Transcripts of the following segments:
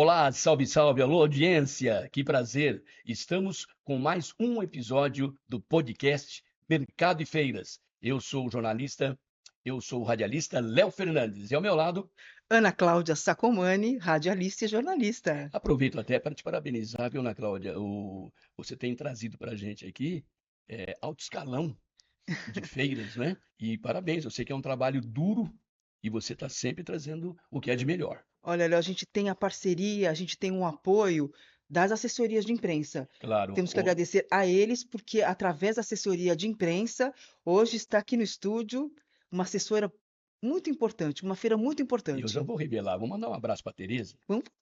Olá, salve, salve, alô, audiência, que prazer. Estamos com mais um episódio do podcast Mercado e Feiras. Eu sou o radialista Léo Fernandes e ao meu lado, Ana Cláudia Sacomani, radialista e jornalista. aproveito até para te parabenizar, viu, Ana Cláudia? Você tem trazido para a gente aqui alto escalão de feiras, né? E parabéns, eu sei que é um trabalho duro e você está sempre trazendo o que é de melhor. Olha, Léo, a gente tem a parceria, a gente tem um apoio das assessorias de imprensa. Claro, Temos que agradecer a eles, porque através da assessoria de imprensa, hoje está aqui no estúdio uma assessora muito importante, uma feira muito e eu já importante. vou revelar, vou mandar um abraço para Tereza.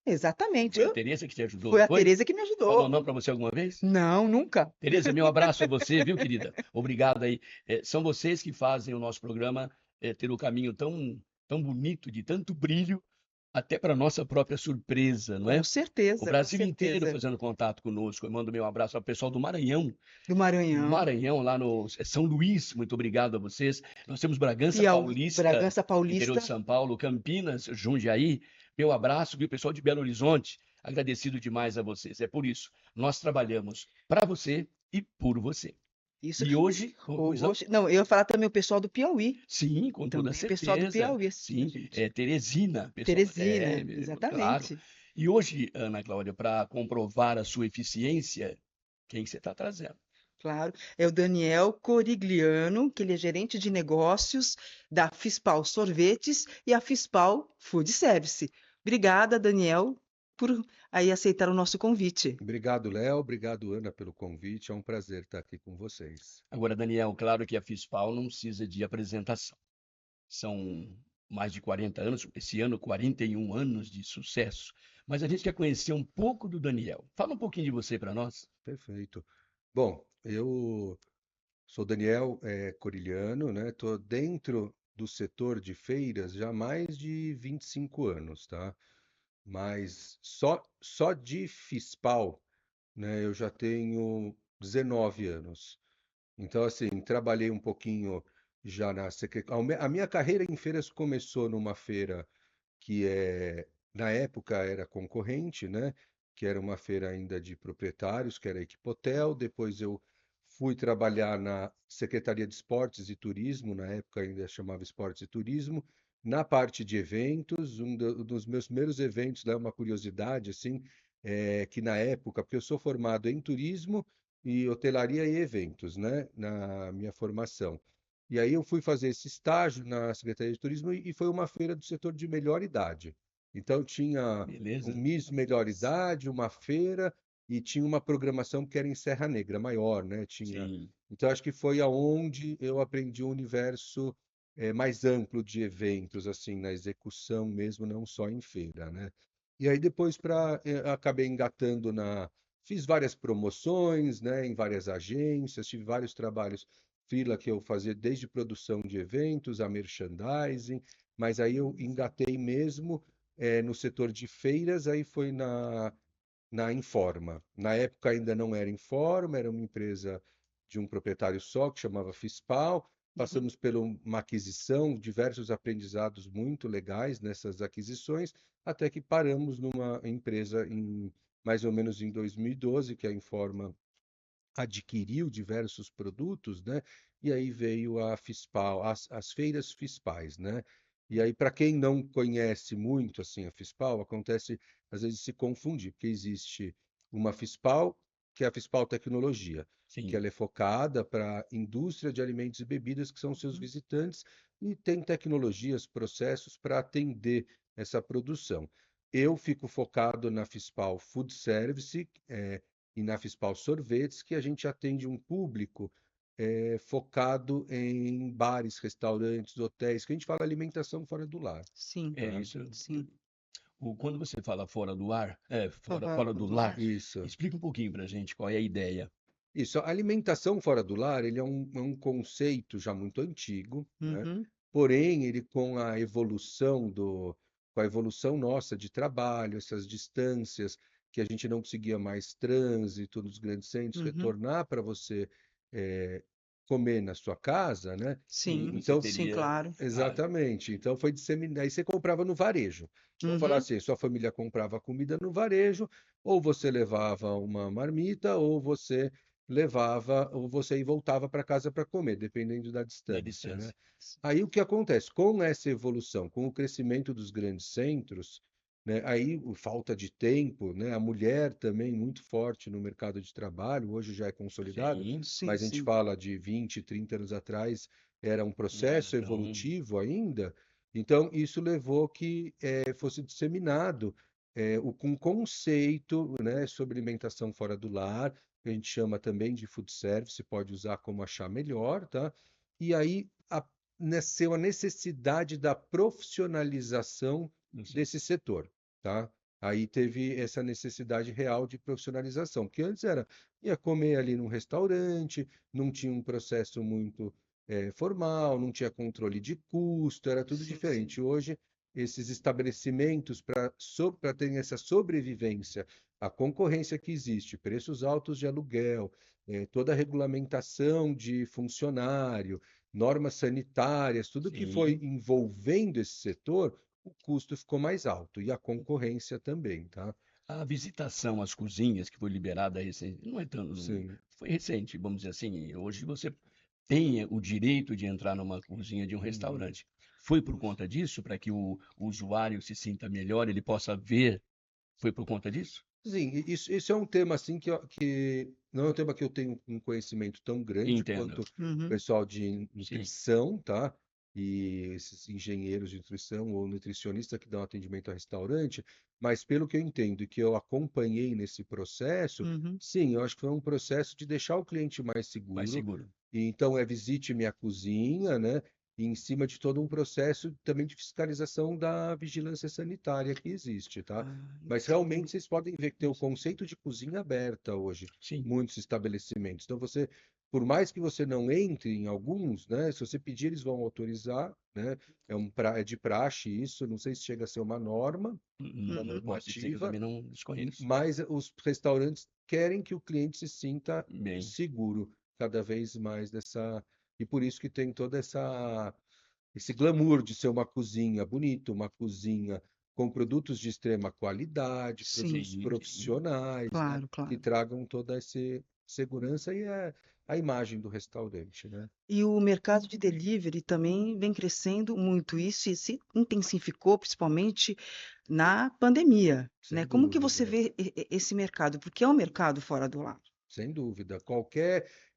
Exatamente, Foi a Tereza que te ajudou, foi não a foi? Tereza que me Falou ajudou. não para você alguma vez? Não, nunca. Tereza, meu abraço a você, viu, querida? Obrigado aí. São vocês que fazem o nosso programa ter o caminho tão bonito, de tanto brilho, até para nossa própria surpresa, não Com é? O certeza, com Brasil inteiro certeza. fazendo contato conosco. Eu mando meu abraço ao pessoal Do do Maranhão, Maranhão, lá no São Luís. Muito obrigado a vocês. Nós temos Bragança Paulista, Bragança interior de Paulista. São Paulo, Campinas, Jundiaí. Meu abraço, viu, pessoal de Belo Horizonte. Agradecido demais a vocês. É por isso, nós trabalhamos para você e por você. Isso. E hoje, pois não? Não, eu ia falar também o pessoal do Piauí. Sim, com toda Também pessoal do certeza. Piauí assistindo a Sim, gente. Teresina, pessoal, Teresina, claro. exatamente. E hoje, Ana Cláudia, para comprovar a sua eficiência, quem você está trazendo? Claro. É o Daniel Corigliano, que ele é gerente de negócios da Fispal Sorvetes e a Fispal Food Service. Obrigada, Daniel, por aí aceitar o nosso convite. Obrigado, Léo. Obrigado, Ana, pelo convite. É um prazer estar aqui com vocês. Agora, Daniel, claro que a Fispal não precisa de apresentação. São mais de 40 anos, esse ano 41 anos de sucesso. Mas a gente quer conhecer um pouco do Daniel. Fala um pouquinho de você para nós. Perfeito. Bom, eu sou Daniel Corigliano, né? Estou dentro do setor de feiras já há mais de 25 anos, tá? Mas só de Fispal, né, eu já tenho 19 anos. Então, assim, trabalhei um pouquinho já na secretaria. A minha carreira em feiras começou numa feira na época era concorrente, né? Que era uma feira ainda de proprietários, que era a Equipotel. Depois eu fui trabalhar na Secretaria de Esportes e Turismo, na época ainda chamava Esportes e Turismo, na parte de eventos. Dos meus primeiros eventos, né, uma curiosidade, assim, é que na época, porque eu sou formado em turismo e hotelaria e eventos, né, na minha formação. E aí eu fui fazer esse estágio na Secretaria de Turismo e foi uma feira do setor de melhor idade. Então tinha um Beleza? Miss Melhor Idade, uma feira e tinha uma programação que era em Serra Negra, maior, né? Sim. Então acho que foi aonde eu aprendi o universo mais amplo de eventos, assim, na execução mesmo, não só em feira, né? E aí depois acabei engatando fiz várias promoções, né, em várias agências, tive vários trabalhos freela que eu fazia desde produção de eventos a merchandising, mas aí eu engatei mesmo no setor de feiras, aí foi na Informa. Na época ainda não era Informa, era uma empresa de um proprietário só, que chamava Fispal. Uhum. Passamos por uma aquisição, diversos aprendizados muito legais nessas aquisições, até que paramos numa empresa mais ou menos em 2012, que a Informa adquiriu diversos produtos, né? E aí veio a Fispal, as feiras Fispais, né? E aí, para quem não conhece muito assim a Fispal, acontece às vezes se confundir, porque existe uma Fispal, que é a Fispal Tecnologia, que Sim. ela é focada para a indústria de alimentos e bebidas, que são seus Uhum. visitantes, e tem tecnologias, processos para atender essa produção. Eu fico focado na Fispal Food Service, e na Fispal Sorvetes, que a gente atende um público focado em bares, restaurantes, hotéis, que a gente fala alimentação fora do lar, Sim, tá? Isso. sim. Quando você fala fora do ar, fora do Do lar, lar. Isso. explica um pouquinho para a gente qual é a ideia. Isso, a alimentação fora do lar, ele é um conceito já muito antigo, né? Uhum, Porém, ele com a evolução nossa de trabalho, essas distâncias que a gente não conseguia mais trânsito nos grandes centros, uhum. retornar para você eh, comer na sua casa, né? Sim, Você Então, sim, teria. claro. Ah, exatamente. Então foi disseminado. Aí você comprava no varejo. Vamos falar Uhum, assim, sua família comprava comida no varejo, ou você levava uma marmita, ou você voltava para casa para comer, dependendo da da distância, né? distância. Aí o que acontece? Com essa evolução, com o crescimento dos grandes centros, né, aí falta de tempo, né, a mulher também muito forte no mercado de trabalho, hoje já é consolidado, Sim, sim, mas a gente sim. fala de 20, 30 anos atrás, era um não era processo tão. evolutivo ainda, então isso levou que fosse disseminado um conceito, né, sobre alimentação fora do lar, que a gente chama também de food service, pode usar como achar melhor, tá? E aí nasceu a necessidade da profissionalização Não sei. desse setor, tá? Aí teve essa necessidade real de profissionalização, que antes ia comer ali num restaurante, não tinha um processo muito formal, não tinha controle de custo, era tudo Sim, sim. diferente. Hoje, esses estabelecimentos, para terem essa sobrevivência, a concorrência que existe, preços altos de aluguel, toda a regulamentação de funcionário, normas sanitárias, tudo que foi Sim. envolvendo esse setor, o custo ficou mais alto e a concorrência também, tá? A visitação às cozinhas que foi liberada recente, não é tanto, Sim. foi recente, vamos dizer assim. Hoje você tem o direito de entrar numa cozinha de um Uhum. restaurante. Foi por conta disso, para que o usuário se sinta melhor, ele possa ver? Foi por conta disso? Sim, isso é um tema assim que não é um tema que eu tenho um conhecimento tão grande Entendo. quanto o Uhum, pessoal de Sim, nutrição, tá? E esses engenheiros de nutrição ou nutricionista que dão atendimento a restaurante, mas pelo que eu entendo e que eu acompanhei nesse processo, uhum, sim, eu acho que foi um processo de deixar o cliente mais mais seguro. seguro. E então visite minha cozinha, né? E em cima de todo um processo também de fiscalização da vigilância sanitária que existe, tá? ah, Mas entendo. realmente vocês podem ver que tem o conceito de cozinha aberta hoje, Sim, muitos estabelecimentos. Então você, por mais que você não entre em alguns, né, se você pedir, eles vão autorizar, né? É de praxe isso, não sei se chega a ser uma não Uhum, posso dizer que eu normativa, também não desconheço. mas os restaurantes querem que o cliente se sinta Bem, seguro cada vez mais dessa. E por isso que tem toda esse glamour de ser uma cozinha bonita, uma cozinha com produtos de extrema qualidade, sim, produtos sim, sim. profissionais, né, claro, que claro. tragam toda essa segurança e a imagem do restaurante, né? E o mercado de delivery também vem crescendo muito isso e se intensificou principalmente na pandemia, né? Sem Como que você dúvida. vê esse mercado? Porque é um mercado fora do lar. Sem dúvida.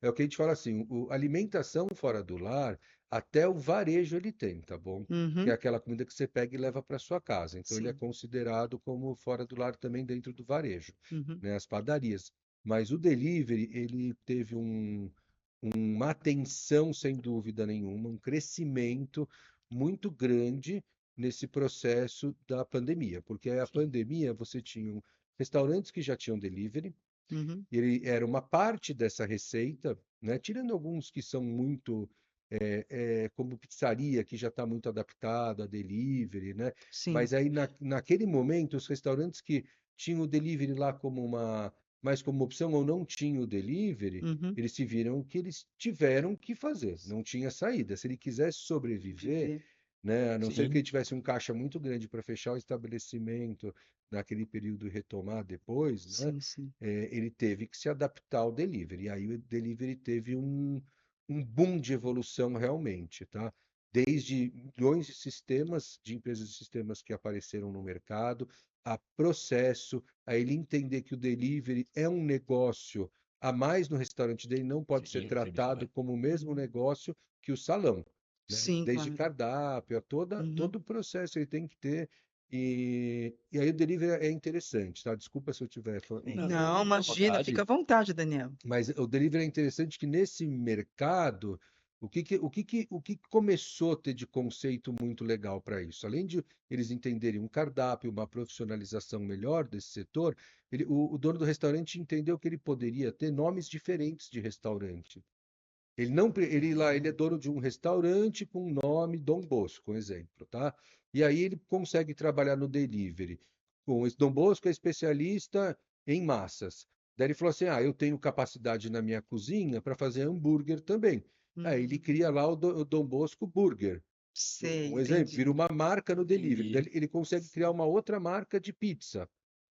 É o que a gente fala assim, alimentação fora do lar, até o varejo ele tem, tá bom? Que é Uhum, aquela comida que você pega e leva para sua casa. Então ele é sim. considerado como fora do lar também dentro do varejo, Uhum, né? As padarias. Mas o delivery, ele teve uma atenção sem dúvida nenhuma, um crescimento muito grande nesse processo da pandemia, porque a Sim, pandemia você tinha restaurantes que já tinham delivery, uhum, ele era uma parte dessa receita, né? Tirando alguns que são muito, como pizzaria, que já está muito adaptado a delivery, né? sim. Mas aí naquele momento, os restaurantes que tinham o delivery lá mais como opção ou não tinham o delivery, Uhum, eles se viram que eles tiveram que fazer, não tinha saída. Se ele quisesse sobreviver, viver. né? A não ser que sim, ele tivesse um caixa muito grande para fechar o estabelecimento naquele período e retomar depois, né? Sim, sim. Ele teve que se adaptar ao delivery. E aí o delivery teve um boom de evolução realmente, tá? Desde milhões de sistemas, de empresas de sistemas que apareceram no mercado, a processo, a ele entender que o delivery é um negócio a mais no restaurante dele, não pode ser sim, serviço tratado mais. como o mesmo negócio que o salão, né? Sim, Desde claro. cardápio, Uhum. todo o processo ele tem que ter. E aí o delivery é interessante, tá? Desculpa se eu estiver Não, Não, fica à imagina, fica vontade. à vontade, Daniel. mas o delivery é interessante que nesse mercado, o que começou a ter de conceito muito legal para isso? Além de eles entenderem um cardápio, uma profissionalização melhor desse setor, o dono do restaurante entendeu que ele poderia ter nomes diferentes de restaurante. Ele não, ele é dono de um restaurante com o nome Dom Bosco, um exemplo, tá? E aí ele consegue trabalhar no delivery. Com esse Dom Bosco é especialista em massas. Daí ele falou assim: "Ah, eu tenho capacidade na minha cozinha para fazer hambúrguer também. Aí ele Uhum. cria lá o Dom Bosco Burger. Sei, Um exemplo, vira entendi. uma marca no delivery. Daí Entendi. ele consegue criar uma outra marca de pizza.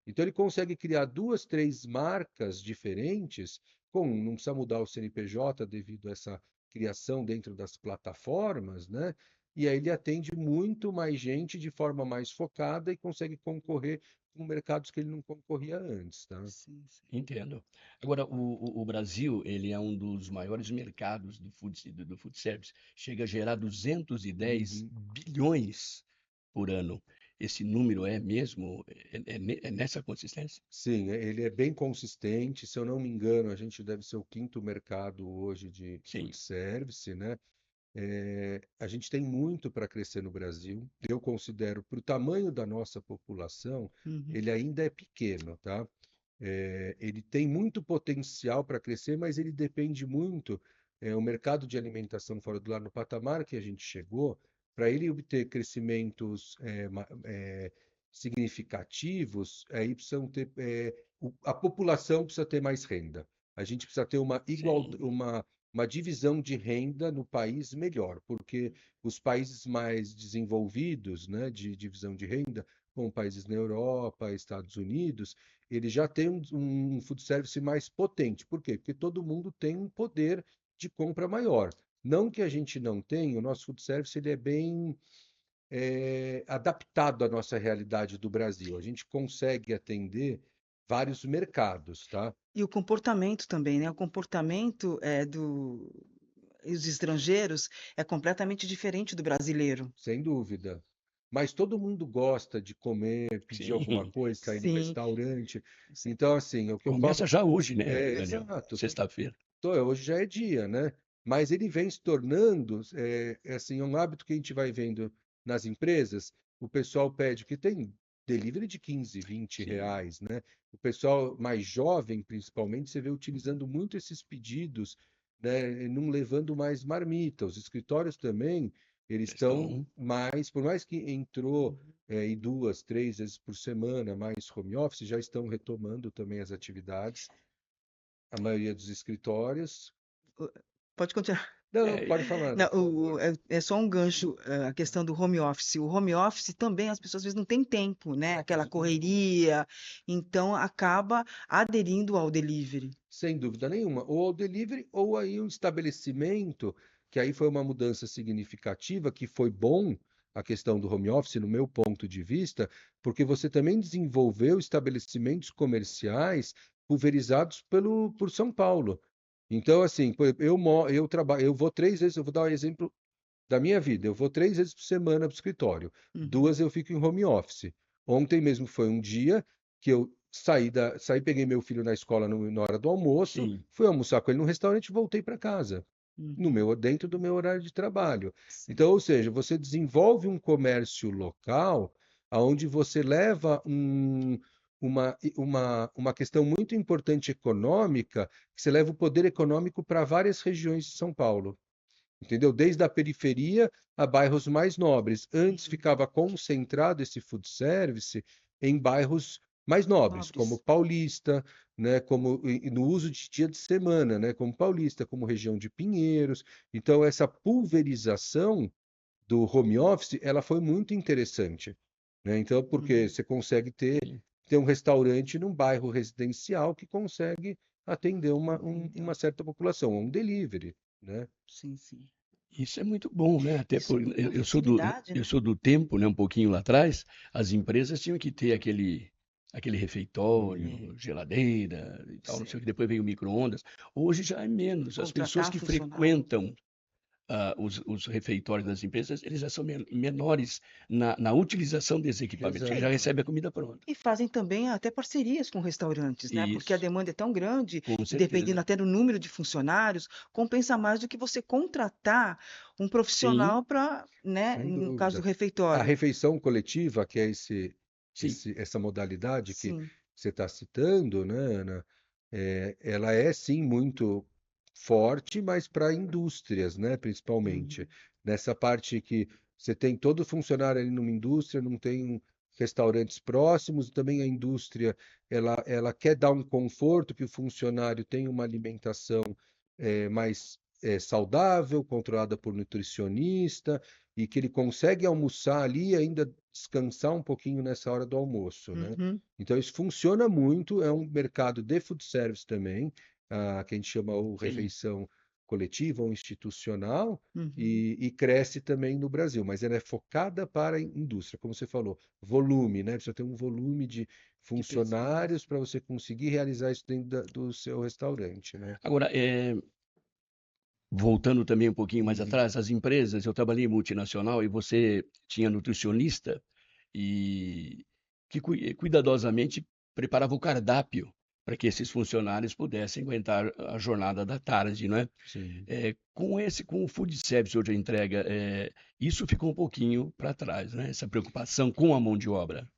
Então ele consegue criar duas, três marcas diferentes, não precisa mudar o CNPJ devido a essa criação dentro das plataformas, né? E aí ele atende muito mais gente de forma mais focada e consegue concorrer com mercados que ele não concorria antes, tá? Sim, sim. Entendo. Agora, o Brasil, ele é um dos maiores mercados do food service. Chega a gerar 210 Uhum. bilhões por ano. Esse número é mesmo? É nessa consistência? Sim, ele é bem consistente. Se eu não me engano, a gente deve ser o quinto mercado hoje de Sim, food service, né? A gente tem muito para crescer no Brasil. Eu considero, para o tamanho da nossa população, Uhum. ele ainda é pequeno, tá? Ele tem muito potencial para crescer, mas ele depende muito, o mercado de alimentação fora do lar, no patamar que a gente chegou, para ele obter crescimentos significativos, aí precisam ter, a população precisa ter mais renda. A gente precisa ter sim, uma divisão de renda no país melhor, porque os países mais desenvolvidos, né, de divisão de renda, como países na Europa, Estados Unidos, ele já tem um food service mais potente. Por quê? Porque todo mundo tem um poder de compra maior. Não que a gente não tenha, o nosso food service ele é bem adaptado à nossa realidade do Brasil. A gente consegue atender vários mercados, tá? E o comportamento também, né? O comportamento os estrangeiros é completamente diferente do brasileiro. Sem dúvida. Mas todo mundo gosta de comer, pedir alguma sim. coisa, sair no Sim, restaurante. sim. Então, assim, o que eu falo Começa já hoje, né, é Daniel? exato. Sexta-feira. Hoje já é dia, né? Mas ele vem se tornando, assim, um hábito que a gente vai vendo nas empresas. O pessoal pede, que tem delivery de 15, 20 Sim, reais, né? O pessoal mais jovem, principalmente, você vê utilizando muito esses pedidos, né? E não levando mais marmita. Os escritórios também, eles já estão estão. mais, por mais que entrou em duas, três vezes por semana mais home office, já estão retomando também as atividades a maioria dos escritórios. Pode continuar. Não, não, É, pode falar, Não, por favor. é só um gancho, a questão do home office. O home office também as pessoas às vezes não têm tempo, né? Aquela correria, então acaba aderindo ao delivery. Sem dúvida nenhuma. Ou ao delivery, ou aí um estabelecimento, que aí foi uma mudança significativa, que foi bom a questão do home office, no meu ponto de vista, porque você também desenvolveu estabelecimentos comerciais pulverizados por São Paulo. Então, assim, eu trabalho, eu vou 3 vezes, eu vou dar um exemplo da minha vida. Eu vou 3 vezes por semana para o escritório. Uhum. 2 eu fico em home office. Ontem mesmo foi um dia que eu peguei meu filho na escola na hora do almoço, sim, fui almoçar com ele no restaurante e voltei para casa, Uhum. dentro do meu horário de trabalho. Sim. Então, ou seja, você desenvolve um comércio local aonde você leva uma questão muito importante econômica, que você leva o poder econômico para várias regiões de São Paulo. Entendeu? Desde a periferia a bairros mais nobres. Antes ficava concentrado esse food service em bairros mais nobres, como Nobres. Paulista, né, como e no uso de dia de semana, né, como Paulista, como região de Pinheiros. Então essa pulverização do home office, ela foi muito interessante, né? Então porque Uhum. você consegue ter sim. um restaurante num bairro residencial que consegue atender Então, uma certa população, um delivery, né? sim, sim. Isso é muito bom, né? Até Isso, por a eu facilidade, eu né? sou do tempo, né? Um pouquinho lá atrás, as empresas tinham que ter aquele Uhum. refeitório, geladeira e tal, não sei o Sei. que. Depois veio o micro-ondas. Hoje já é menos. As pessoas Contratar que funcionário. frequentam os refeitórios das empresas, eles já são menores na utilização desses equipamentos. Ele É, já Exato. recebe a comida pronta. e fazem também até parcerias com restaurantes, né? Porque a Isso, demanda é tão grande com e dependendo certeza. até do número de funcionários, compensa mais do que você contratar um Sim, profissional para, né, Sem no caso do dúvida. A refeitório. refeição coletiva, que é sim. essa modalidade que Sim. você está citando, né, Ana? Ela é sim muito forte, mas para indústrias, né, principalmente. Uhum. Nessa parte que você tem todo funcionário ali numa indústria, não tem restaurantes próximos, também a indústria ela quer dar um conforto que o funcionário tenha uma alimentação mais saudável, controlada por nutricionista, e que ele consegue almoçar ali e ainda descansar um pouquinho nessa hora do almoço, né? Uhum, Então isso funciona muito, é um mercado de food service também, que a gente chama o Sim. refeição coletiva ou institucional, uhum. e cresce também no Brasil, mas ela é focada para a indústria, como você falou, volume, né? Precisa ter um volume de De pessoas. funcionários para você conseguir realizar isso dentro do seu restaurante, né? Agora, voltando também um pouquinho mais Uhum. atrás, as empresas, eu trabalhei em multinacional e você tinha nutricionista e que cuidadosamente preparava o cardápio para que esses funcionários pudessem aguentar a jornada da tarde, não é? Sim. Com o food service hoje a entrega, isso ficou um pouquinho para trás, né? Essa preocupação com a mão de obra.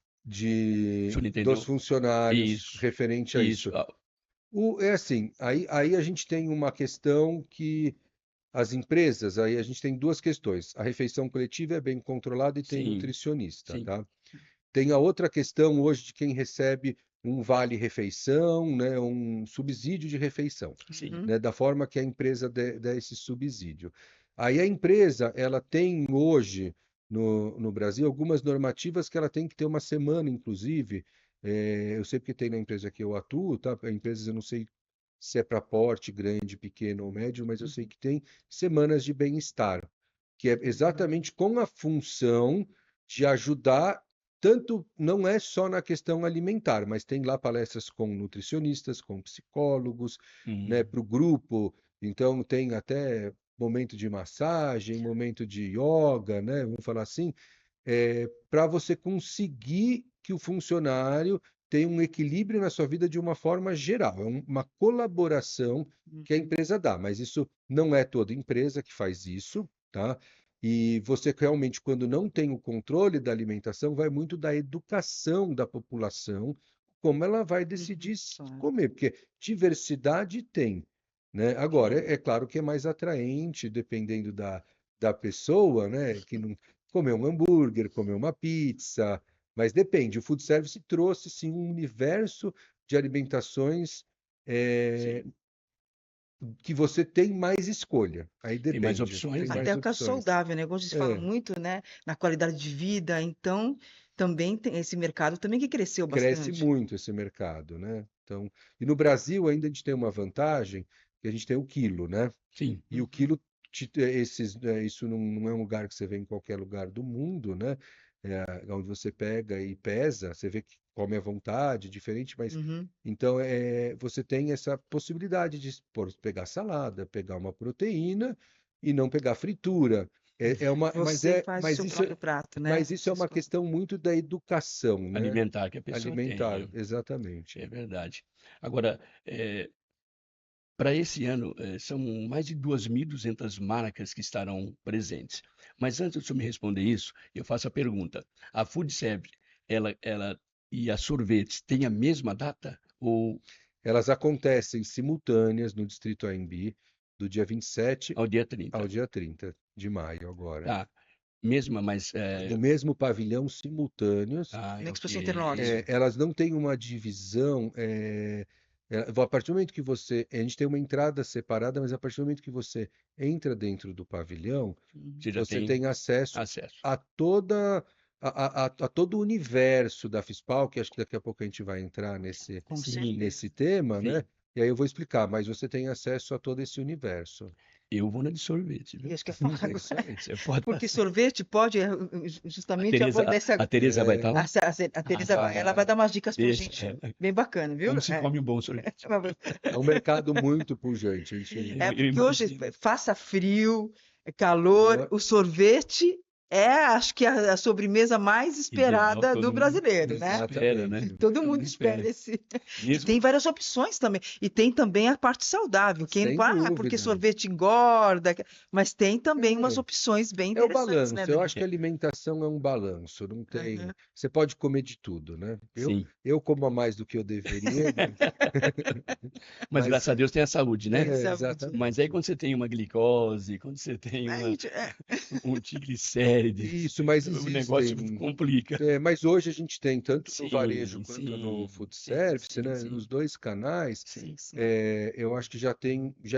O senhor Dos entendeu? funcionários Isso, referente a isso. isso. É assim, aí a gente tem uma questão que as empresas, aí a gente tem duas questões. A refeição coletiva é bem controlada e tem Sim, nutricionista, sim, tá? Tem a outra questão hoje de quem recebe um vale-refeição, né, um subsídio de refeição, sim. Uhum, né, da forma que a empresa dá esse subsídio. Aí a empresa, ela tem hoje no Brasil algumas normativas que ela tem que ter uma semana, inclusive. Eu sei porque tem na empresa que eu atuo, tá? A empresa, eu não sei se é para porte grande, pequeno ou médio, mas eu sei uhum, que tem semanas de bem-estar, que é uhum, exatamente com a função de ajudar, tanto não é só na questão alimentar, mas tem lá palestras com nutricionistas, com psicólogos, né, Hum, para o grupo. Então tem até momento de massagem, momento de yoga, né, vamos falar assim, para você conseguir que o funcionário tenha um equilíbrio na sua vida de uma forma geral. É uma colaboração que a uhum, empresa dá, mas isso não é toda empresa que faz isso, tá? E você realmente, quando não tem o controle da alimentação, vai muito da educação da população, como ela vai decidir uhum, claro. comer, porque diversidade tem, né? Agora, sim. é claro que é mais atraente, dependendo da pessoa, né? Que não comer um hambúrguer, comer uma pizza, mas depende. O food service trouxe sim um universo de alimentações eh, Sim. que você tem mais escolha. Aí Tem mais depende, tem opções, né? Até mais o caso opções. saudável, né? Hoje se fala É, muito, né, na qualidade de vida, então também tem esse mercado também que cresceu cresce bastante. muito esse mercado, né? Então, e no Brasil ainda a gente tem uma vantagem, que a gente tem o quilo, né? Sim. E o Uhum, quilo, isso não é um lugar que você vê em qualquer lugar do mundo, né? Onde você pega e pesa, você vê que come à vontade, diferente, mas uhum. então você tem essa possibilidade de pegar salada, pegar uma proteína e não pegar fritura. Você faz o seu próprio prato, né? Mas isso é Você uma escolhe. questão muito da educação, né? Alimentar que a pessoa tem, Alimentar, né? exatamente. É verdade. Agora, para esse ano, são mais de 2.200 marcas que estarão presentes. Mas antes de você me responder isso, eu faço a pergunta. A Food Service, ela e a sorvetes têm a mesma data? Ou Elas acontecem simultâneas no Distrito AMB, do dia 27 ao dia 30? ao dia 30 de maio agora. Tá. Mesma, mas... No mesmo pavilhão, simultâneos. Ah, No Expo Center ok. Norte. Elas não têm uma divisão. A partir do momento que a gente tem uma entrada separada, mas a partir do momento que você entra dentro do pavilhão, Uhum. Você já você tem tem acesso acesso. a a todo o universo da FISPAL, que acho que daqui a pouco a gente vai entrar Com Sim, nesse certeza. tema, sim. né? E aí eu vou explicar, mas você tem acesso a todo esse universo. Eu vou na de sorvete, E viu? acho que eu ia falar É isso agora, aí. Você pode porque passar. sorvete pode A justamente Tereza, abordar essa. a Tereza vai estar lá? A Teresa vai, ela vai Ah, dar umas dicas pra deixa. gente bem bacana, viu? Como se come um bom sorvete. É um mercado muito pujante. É Eu porque hoje imagino. faça frio, calor, o sorvete é, acho que a sobremesa mais Ideal, esperada do todo brasileiro, mundo né? espera, né? Exatamente. Todo Todo mundo mundo espera espera. esse. E Mesmo, tem várias opções também. E tem também a parte saudável. Quem, Sem porque dúvida. sorvete engorda, mas tem também umas É. opções bem É o interessantes, né, balanço. Eu acho Daniel? que a alimentação é um balanço. Não tem. Aham. Você pode comer de tudo, né? sim. Eu como a mais do que eu deveria, Mas mas graças a Deus tem a saúde, né? Tem saúde. Mas aí exatamente. quando você tem uma glicose, quando você tem Aí, um triglicérides, efemérides, Isso, mas o negócio existem. complica. Mas hoje a gente tem, tanto no varejo Sim, quanto no sim, food sim, service, sim, né, sim, nos dois canais, sim. Sim. eu acho que já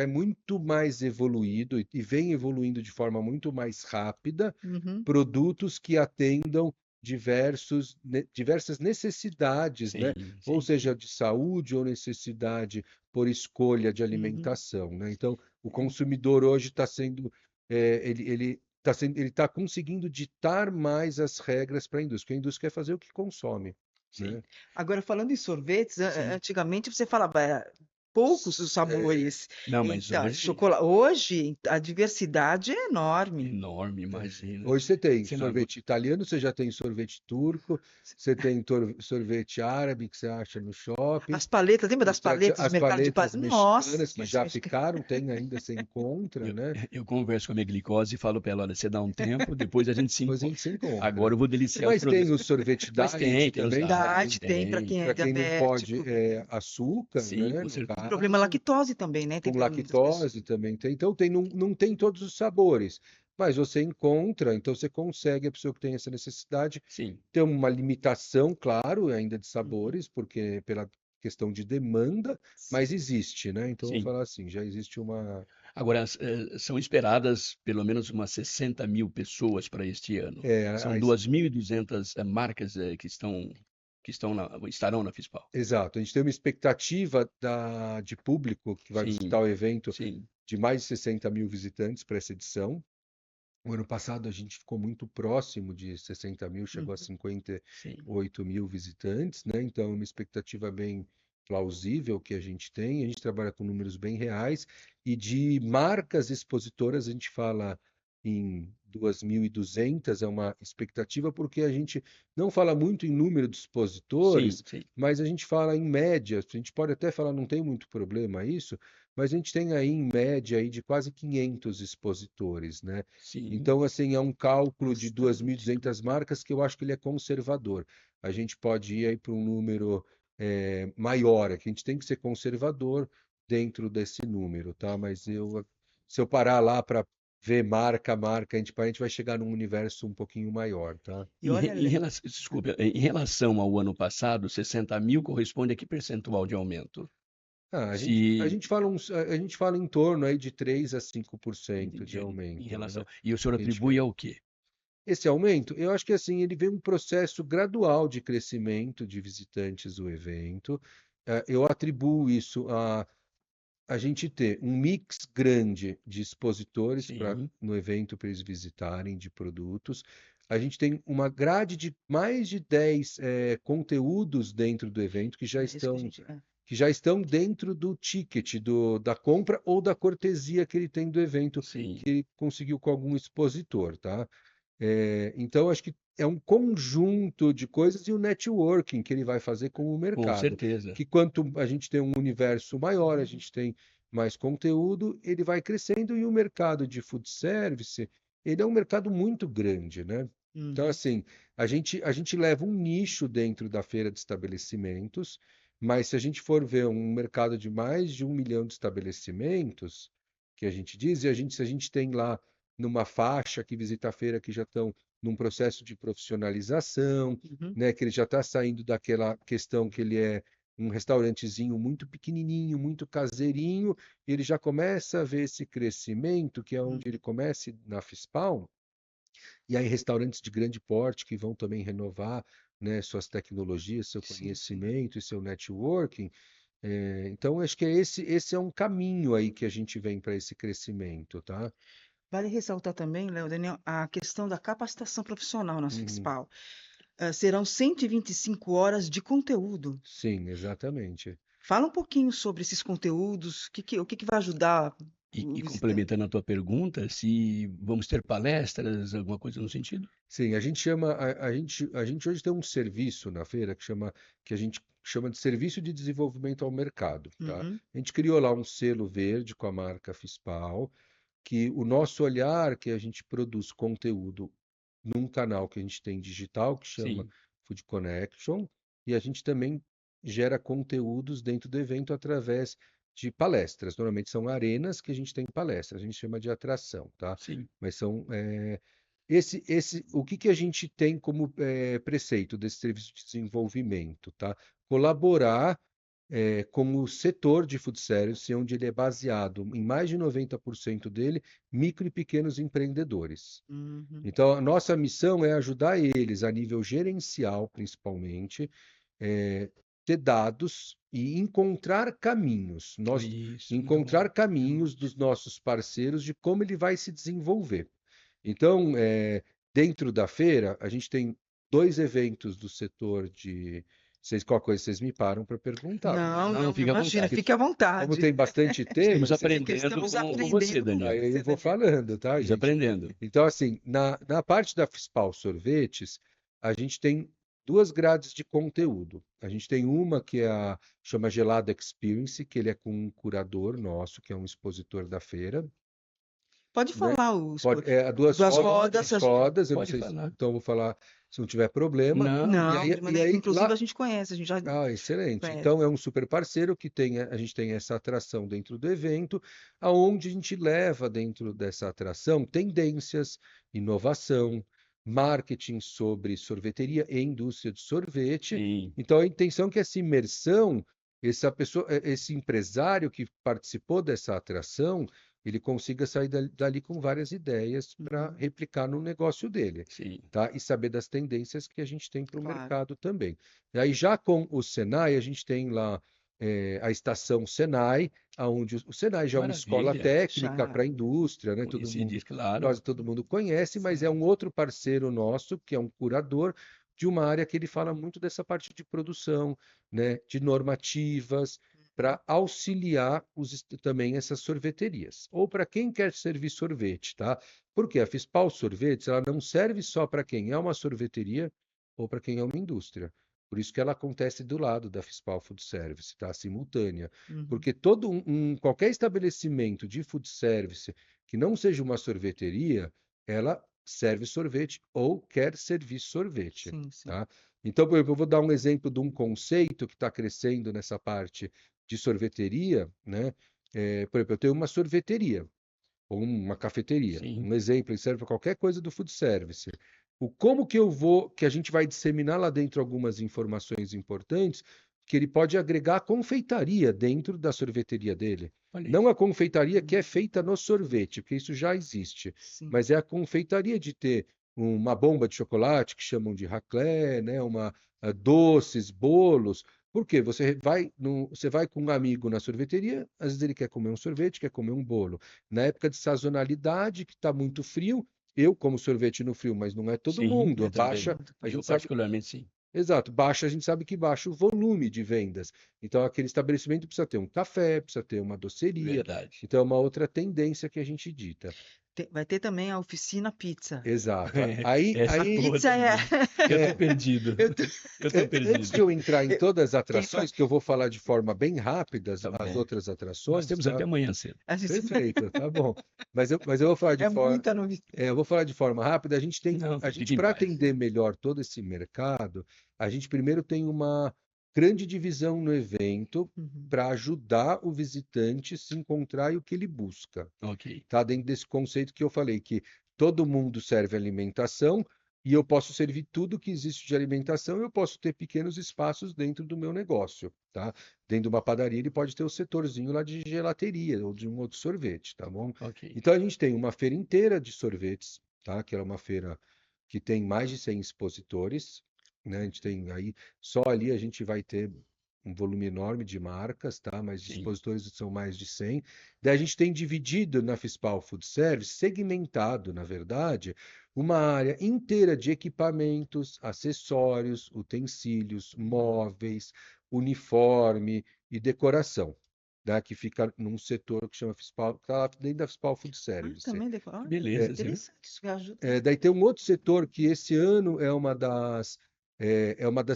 é muito mais evoluído e vem evoluindo de forma muito mais rápida Uhum, produtos que atendam diversas necessidades, né? Sim, Ou sim, seja, de saúde ou necessidade por escolha de uhum. alimentação, né? Então, o consumidor hoje está sendo, ele está conseguindo ditar mais as regras para a indústria, porque a indústria quer fazer o que consome, sim, né? Agora, falando em sorvetes, sim. antigamente você falava poucos os sabores. Não, mas Então, hoje, chocolate. Hoje a diversidade é enorme. enorme, imagina. Hoje você tem Você não agu- sorvete italiano, você já tem sorvete turco, você tem sorvete árabe que você acha no shopping, As paletas, lembra das paletas, as mercado de paletas paletas? Nossa, mexicanas que já ficaram, tem ainda, você encontra, eu, né? eu converso com a minha glicose e falo para ela, olha, você dá um tempo, depois a gente se Depois a encontra. gente se encontra. Agora eu vou deliciar os Mas tem sorvetes. o sorvete Mas diet tem os também, diets, idade tem para tem. quem é para quem não pode diabético. açúcar, Sim, né? com No Tem certeza. problema caso, lactose também, né? Tem com para muitas pessoas. lactose também tem. Então tem, não tem todos os sabores, mas você encontra, então você consegue, a pessoa que tem essa necessidade, Sim. ter uma limitação, claro, ainda de Uhum. sabores, porque pela questão de demanda, Sim. mas existe, né? Então vamos Sim. falar assim, já existe uma. Agora, são esperadas pelo menos umas 60 mil pessoas para este ano. É, São 2.200 marcas estarão na FISPAL. exato, a gente tem uma expectativa de público que vai visitar Sim, o evento sim. de mais de 60 mil visitantes para essa edição. O ano passado a gente ficou muito próximo de 60 mil, chegou a Uhum. 58 Sim. mil visitantes, né? Então, é uma expectativa bem plausível que a gente tem. A gente trabalha com números bem reais e de marcas expositoras a gente fala em 2.200, é uma expectativa porque a gente não fala muito em número de Sim, expositores, sim, mas a gente fala em média. A gente pode até falar, não tem muito problema isso, mas a gente tem aí em média aí de quase 500 expositores, né? sim. Então, assim, é um cálculo de Bastante. 2.200 marcas que eu acho que ele é conservador. A gente pode ir aí para um número maior, é que a gente tem que ser conservador dentro desse número, tá? Mas se eu parar lá para ver marca a marca, a gente vai chegar num universo um pouquinho maior, tá? E olha, Desculpa, em relação ao ano passado, 60 mil corresponde a que percentual de aumento? Ah, a Se gente fala a gente fala em torno aí de 3 a 5% de em aumento, relação. né? E o senhor Que a gente atribui quer. ao quê? Esse aumento, eu acho que assim, ele vem um processo gradual de crescimento de visitantes do evento. Eu atribuo isso a gente ter um mix grande de expositores Sim, no evento para eles visitarem de produtos. A gente tem uma grade de mais de 10 conteúdos dentro do evento é isso que a gente. que já estão dentro do ticket da compra ou da cortesia que ele tem do evento sim, que ele conseguiu com algum expositor, tá? Então, acho que é um conjunto de coisas e o networking que ele vai fazer com o com mercado. certeza. Que quanto a gente tem um universo maior, a Uhum, gente tem mais conteúdo, ele vai crescendo e o mercado de food service, ele é um mercado muito grande, né? Então, uhum, assim, a gente leva um nicho dentro da feira de estabelecimentos, mas se a gente for ver um mercado de mais de 1 milhão de estabelecimentos, que a gente diz, se a gente tem lá numa faixa que visita a feira que já estão num processo de profissionalização, uhum, né, que ele já está saindo daquela questão que ele é um restaurantezinho muito pequenininho, muito caseirinho, e ele já começa a ver esse crescimento, que é onde ele uhum. começa na FISPAL, e aí restaurantes de grande porte que vão também renovar, né, suas tecnologias, seu Sim, sim. conhecimento e seu networking. Então, acho que esse é um caminho aí que a gente vem para esse crescimento, tá? Vale ressaltar também, Léo, Daniel, a questão da capacitação profissional na Uhum. FIXPAL. Serão 125 horas de conteúdo. Sim, exatamente. Fala um pouquinho sobre esses conteúdos, o que vai ajudar o E visitante. complementando a tua pergunta, se vamos ter palestras, alguma coisa no sentido? Sim, a gente hoje tem um serviço na feira que a gente chama de Serviço de Desenvolvimento ao Mercado, tá? Uhum, A gente criou lá um selo verde com a marca FISPAL, que o nosso olhar, que a gente produz conteúdo num canal que a gente tem digital, que chama Sim, Food Connection, e a gente também gera conteúdos dentro do evento através de palestras. Normalmente são arenas que a gente tem palestras, a gente chama de atração, tá? sim, Mas o que a gente tem como preceito desse serviço de desenvolvimento, tá? Colaborar com o setor de food service, onde ele é baseado em mais de 90% dele, micro e pequenos empreendedores. Uhum. Então, a nossa missão é ajudar eles, a nível gerencial, principalmente, ter dados e encontrar caminhos. Nós Isso, muito bom. encontrar caminhos dos nossos parceiros de como ele vai se desenvolver. Então, dentro da feira, a gente tem 2 eventos do setor de. Vocês, qualquer coisa, vocês me param para perguntar. Não, Não, não, fica à imagina, vontade. fique à Como vontade. tem bastante tema, Estamos vocês aprendendo Estamos com você, aprendendo com Daniel. aí eu vou você, Daniel. falando, tá, Estamos gente? aprendendo. Então, assim, na parte da Fispal Sorvetes, a gente tem 2 grades de conteúdo. A gente tem uma que chama Gelada Experience, que ele é com um curador nosso, que é um expositor da feira, Pode né? falar Pode, duas rodas. rodas, eu não Pode sei, falar. então eu vou falar se não tiver problema. Não, Não, de E maneira, aí inclusive lá, a gente conhece, a gente já excelente. conhece. Então é um super parceiro que a gente tem essa atração dentro do evento, aonde a gente leva dentro dessa atração tendências, inovação, marketing sobre sorveteria e indústria de sorvete. sim, Então a intenção é que essa imersão, esse empresário que participou dessa atração, ele consiga sair dali com várias ideias para Uhum, replicar no negócio dele, sim. tá? E saber das tendências que a gente tem para o claro. mercado também. E aí, já com o Senai, a gente tem lá a estação Senai, onde o Senai já é uma escola Maravilha. técnica Já. para a indústria, né? Conhecidíssimo, claro. Quase todo mundo conhece, mas é Sim. um outro parceiro nosso, que é um curador de uma área que ele fala muito dessa parte de produção, né? De normativas, para auxiliar também essas sorveterias. Ou para quem quer servir sorvete, tá? Porque a Fispal Sorvetes, ela não serve só para quem é uma sorveteria ou para quem é uma indústria. Por isso que ela acontece do lado da Fispal Food Service, tá? Simultânea. Uhum. Porque qualquer estabelecimento de food service que não seja uma sorveteria, ela serve sorvete ou quer servir sorvete, Sim, sim. tá? Então, por exemplo, eu vou dar um exemplo de um conceito que está crescendo nessa parte de sorveteria, né? Por exemplo, eu tenho uma sorveteria ou uma cafeteria. Sim, Um exemplo, ele serve para qualquer coisa do food service. Como que a gente vai disseminar lá dentro algumas informações importantes que ele pode agregar a confeitaria dentro da sorveteria dele. olha aí. Não a confeitaria que é feita no sorvete, porque isso já existe, Sim. mas é a confeitaria de ter uma bomba de chocolate que chamam de raclette, né? Doces, bolos. Por quê? Você vai com um amigo na sorveteria, às vezes ele quer comer um sorvete, quer comer um bolo. Na época de sazonalidade, que está muito frio, eu como sorvete no frio, mas não é todo Sim, mundo. eu também. Baixa, a Eu gente sabe. particularmente sim. Exato, baixa, a gente sabe que baixa o volume de vendas. Então, aquele estabelecimento precisa ter um café, precisa ter uma doceria. Verdade. Então, é uma outra tendência que a gente dita. Vai ter também a oficina pizza. Exato. Essa A é boa pizza é. também. Eu tô perdido. Eu tô- Eu tô Antes de perdido. eu entrar em todas as Quem fa- atrações, que eu vou falar de forma bem rápida Tá as bom. outras Nós atrações, temos até tá? amanhã cedo. a gente- Perfeito, tá bom. Mas eu vou falar de É forma, muita novidade. eu vou falar de forma rápida. Não, A fique gente em para paz. atender melhor todo esse mercado, a gente primeiro tem uma grande divisão no evento Uhum. para ajudar o visitante a se encontrar e o que ele busca. Ok. Tá dentro desse conceito que eu falei, que todo mundo serve alimentação e eu posso servir tudo que existe de alimentação, eu posso ter pequenos espaços dentro do meu negócio, tá? Dentro de uma padaria, ele pode ter o setorzinho lá de gelateria ou de um outro sorvete, tá bom? Ok. Então a gente tem uma feira inteira de sorvetes, tá? Que é uma feira que tem mais de 100 expositores, né? A gente tem aí, só ali a gente vai ter um volume enorme de marcas, tá? Mas de Sim. expositores são mais de 100. Daí a gente tem dividido na Fispal Food Service, segmentado, na verdade, uma área inteira de equipamentos, acessórios, utensílios, móveis, uniforme e decoração, né? Que fica num setor que chama Fispal, que está lá dentro da Fispal Food Service. Também decora. Olha, Beleza, você viu? interessante, isso ajuda. Daí tem um outro setor que esse ano é uma das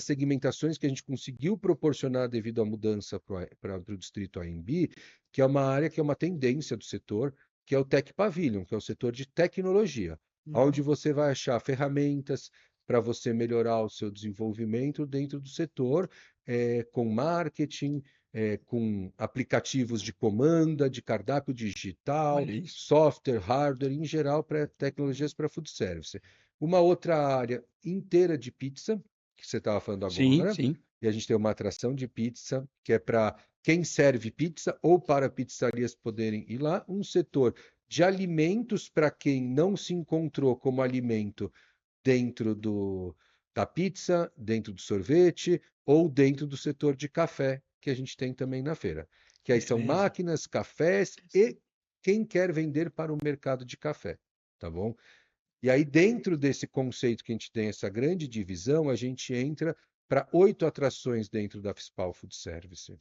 segmentações que a gente conseguiu proporcionar devido à mudança para o distrito AMB, que é uma área que é uma tendência do setor, que é o Tech Pavilion, que é o setor de tecnologia, onde você vai achar ferramentas para você melhorar o seu desenvolvimento dentro do setor, com marketing, com aplicativos de comanda, de cardápio digital, Olha isso. software, hardware, em geral, para tecnologias para food service. Uma outra área inteira de pizza, que você estava falando Sim, agora, sim. e a gente tem uma atração de pizza, que é para quem serve pizza ou para pizzarias poderem ir lá. Um setor de alimentos para quem não se encontrou como alimento dentro da pizza, dentro do sorvete ou dentro do setor de café, que a gente tem também na feira. Que aí são Beleza. máquinas, cafés e quem quer vender para o mercado de café, tá bom? E aí, dentro desse conceito que a gente tem essa grande divisão, a gente entra para 8 atrações dentro da Fispal Food Service.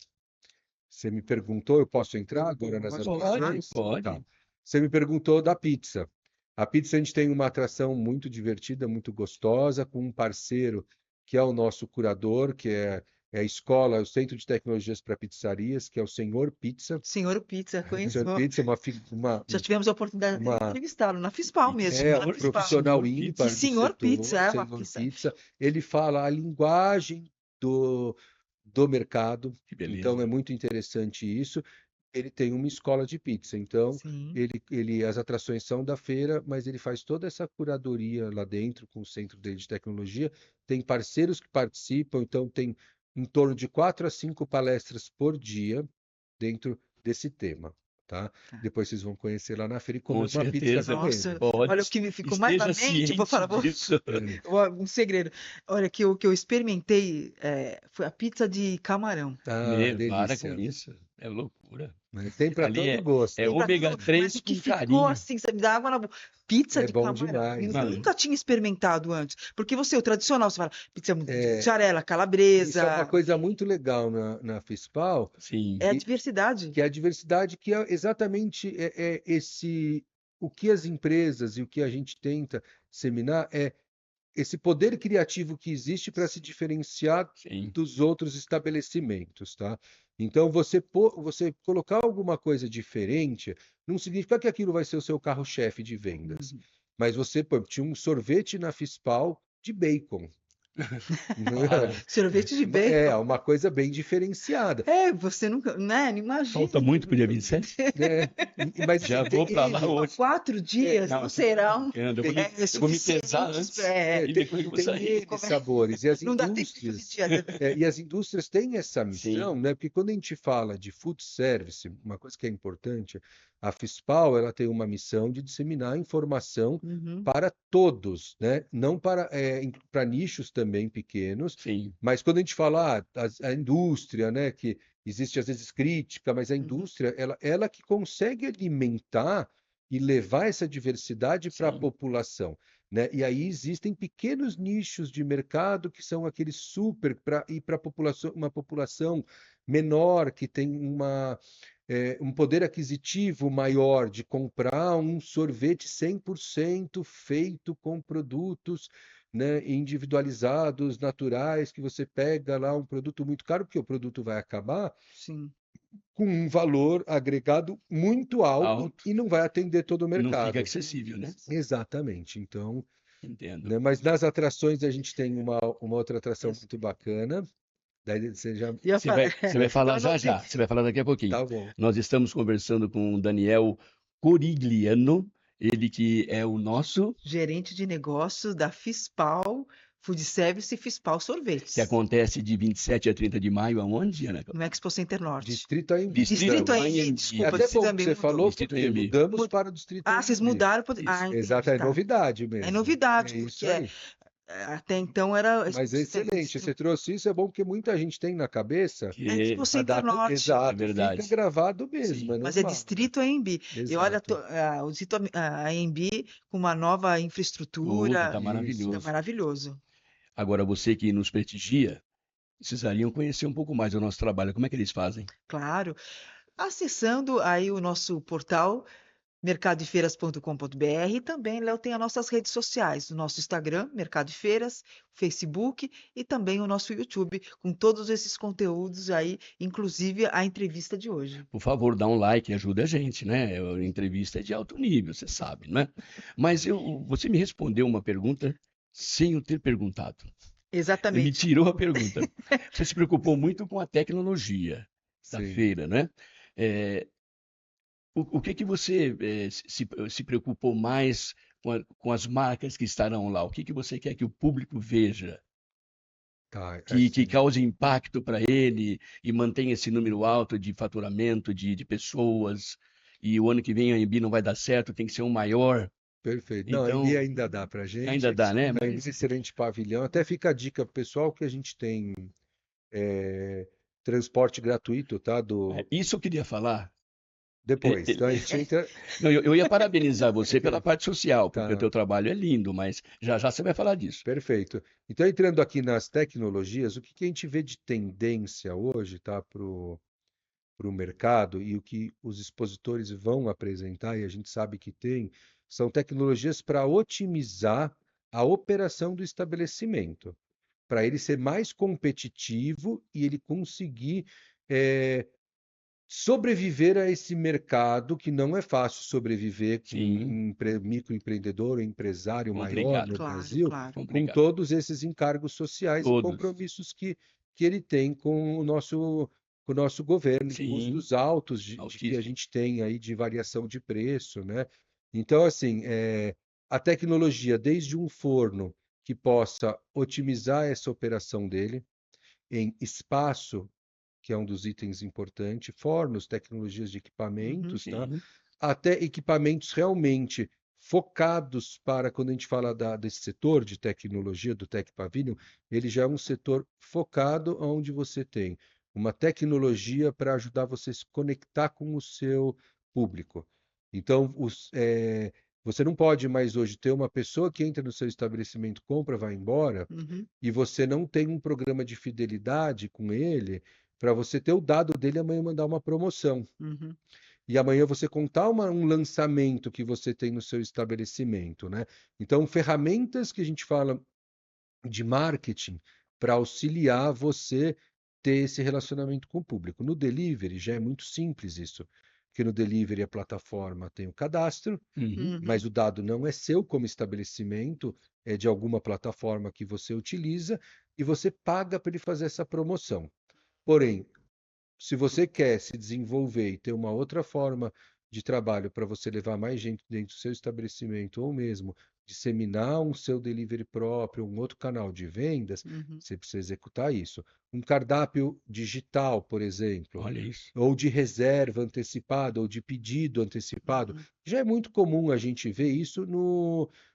Você me perguntou, eu posso entrar agora nas Pode, Pode, atrações? Tá. pode. Você me perguntou da pizza. A pizza a gente tem uma atração muito divertida, muito gostosa, com um parceiro que é o nosso curador, que é a escola, o Centro de Tecnologias para Pizzarias, que é o Senhor Pizza. Senhor Pizza, O conheço. Senhor Pizza é Já tivemos a oportunidade de uma, entrevistá-lo na Fispal mesmo. é Na um Senhor, Fispal. profissional senhor ímpar pizza. E do Senhor Pizza, setor, é uma Senhor pizza. Pizza. Ele fala a linguagem do mercado, Que beleza. então é muito interessante isso. Ele tem uma escola de pizza, então Sim. as atrações são da feira, mas ele faz toda essa curadoria lá dentro com o centro dele de tecnologia. Tem parceiros que participam, então tem em torno de 4 a 5 palestras por dia dentro desse tema, tá? Tá. Depois vocês vão conhecer lá na feira e Com comer uma pizza certeza. com Nossa, ele. olha o Pode. que me ficou mais na Esteja mente, vou falar, ciente disso. um segredo. Olha, o que eu experimentei foi a pizza de camarão. Ah, Para com delícia. isso. É loucura. Tem para Ali todo é gosto. Tem pra ômega tudo, mas 3 o que com ficou carinho. assim, sabe, me dá água na boca. Pizza É de bom camarão. demais, Eu né? nunca tinha experimentado antes. Porque o tradicional, você fala pizza de É, mussarela, isso é uma calabresa, coisa muito legal na Fispal, Sim. é a que, diversidade. que é a diversidade, que é exatamente o que as empresas e o que a gente tenta disseminar é esse poder criativo que existe para se diferenciar Sim. dos outros estabelecimentos, tá? Então, você colocar alguma coisa diferente não significa que aquilo vai ser o seu carro-chefe de vendas. Uhum. Mas pô, tinha um sorvete na Fispal de bacon. Para. Sorvete de É, bacon. uma coisa bem diferenciada. É, você nunca, né? Não imagina. Falta muito pro dia 27? Né? Mas Já assim, vou para lá Só hoje. 4 dias Não, não você tá serão brincando. tem, Eu vou me pesar suficientes antes é, e tem, depois eu vou tem sair. N sabores. E as Não dá tempo de fazer indústrias, dieta. e as indústrias têm essa missão, Sim. né? Porque quando a gente fala de food service, uma coisa que é importante, a Fispal, ela tem uma missão de disseminar informação Uhum. para todos, né? Não para nichos também pequenos, Sim. mas quando a gente fala a indústria, né? Que existe às vezes crítica, mas a Uhum. indústria, ela que consegue alimentar e levar essa diversidade para a Sim. população, né? E aí existem pequenos nichos de mercado que são aqueles super para ir para uma população menor que tem um poder aquisitivo maior de comprar um sorvete 100% feito com produtos, né, individualizados, naturais, que você pega lá um produto muito caro, porque o produto vai acabar, Sim. com um valor agregado muito alto Alto. e não vai atender todo o Não fica mercado. acessível, né? Exatamente. Então, Entendo. né, mas nas atrações a gente tem uma outra atração muito bacana. Daí você já. E eu Você vai, falei, você vai falar eu já não vi. já. Você vai falar daqui a pouquinho. Tá bom. Nós estamos conversando com o Daniel Corigliano, ele que é o nosso, Gerente de negócios da Fispal Food Service e Fispal que Sorvetes, acontece de 27 a 30 de maio, aonde, Ana? no Expo Center Norte. Distrito AMB. Distrito Distrito AMB, AMB. desculpa, Até Distrito bom que AMB você mudou. falou, Distrito porque AMB. mudamos para o Distrito Ah, vocês AMB. mudaram? Isso. Entendi, Exato, é tá. novidade É mesmo. novidade, É isso porque aí. até então era Mas é excelente. Você trouxe isso, é bom porque muita gente tem na cabeça Que Expo Center data. Norte. é Exato, verdade. fica gravado mesmo, Sim. é Mas é normal. Distrito AMB. E olha, Exato. o Distrito AMB com uma nova Tudo infraestrutura, tá Isso. tá maravilhoso. maravilhoso. Agora, você que nos prestigia, precisariam conhecer um pouco mais do nosso trabalho. Como é que eles fazem? Claro. Acessando aí o nosso portal mercadofeiras.com.br e também, Léo, tem as nossas redes sociais, o nosso Instagram, Mercado de Feiras, Facebook e também o nosso YouTube, com todos esses conteúdos aí, inclusive a entrevista de hoje. Por favor, dá um like, ajuda a gente, né? A entrevista é de alto nível, você sabe, né? Mas você me respondeu uma pergunta sem eu ter perguntado. Me Exatamente. tirou a pergunta. Você se preocupou muito com a tecnologia. da Sim. feira, né? É, o que que você se preocupou mais com as marcas que estarão lá? O que que você quer que o público veja, Tá, que assim, cause impacto para ele e mantenha esse número alto de faturamento de pessoas? E o ano que vem a Embi não vai dar certo, tem que ser um maior. perfeito. Não, a Embi Então, ainda dá pra ainda gente. dá, né? A Embi é um Mas excelente pavilhão. Até fica a dica pro pessoal que a gente tem transporte gratuito, tá? isso eu queria falar. É, Depois. Então a gente entra. não, eu ia parabenizar você pela parte social, porque o Tá, teu trabalho é lindo, mas já já você vai falar disso. perfeito. Então, entrando aqui nas tecnologias, o que que a gente vê de tendência hoje, tá, para o mercado e o que os expositores vão apresentar, e a gente sabe que tem, são tecnologias para otimizar a operação do estabelecimento, para ele ser mais competitivo e ele conseguir eh, sobreviver a esse mercado que não é fácil sobreviver com Sim, um microempreendedor ou empresário maior complicado, no Claro, Brasil, claro. com complicado. todos esses encargos sociais e Todos. compromissos que ele tem com o nosso governo, e Sim, custos altos de que a altíssimo. gente tem aí de variação de preço, né? Então, assim, a tecnologia, desde um forno que possa otimizar essa operação dele, em espaço que é um dos itens importantes, fornos, tecnologias de Uhum. equipamentos, tá? Sim, Até equipamentos realmente focados para, quando a gente fala desse setor de tecnologia, do Tech Pavilion, ele já é um setor focado onde você tem uma tecnologia para ajudar você a se conectar com o seu público. Então, você não pode mais hoje ter uma pessoa que entra no seu estabelecimento, compra, vai embora, Uhum. e você não tem um programa de fidelidade com ele para você ter o dado dele e amanhã mandar uma promoção. Uhum. E amanhã você contar um lançamento que você tem no seu estabelecimento, né? Então, ferramentas que a gente fala de marketing para auxiliar você ter esse relacionamento com o público. No delivery já é muito simples isso, porque no delivery a plataforma tem o cadastro, uhum, mas Uhum. o dado não é seu como estabelecimento, é de alguma plataforma que você utiliza e você paga para ele fazer essa promoção. Porém, se você quer se desenvolver e ter uma outra forma de trabalho para você levar mais gente dentro do seu estabelecimento, ou mesmo disseminar um seu delivery próprio, um outro canal de vendas, Uhum. você precisa executar isso. Um cardápio digital, por exemplo, olha isso. ou de reserva antecipada, ou de pedido antecipado. Uhum. Já é muito comum a gente ver isso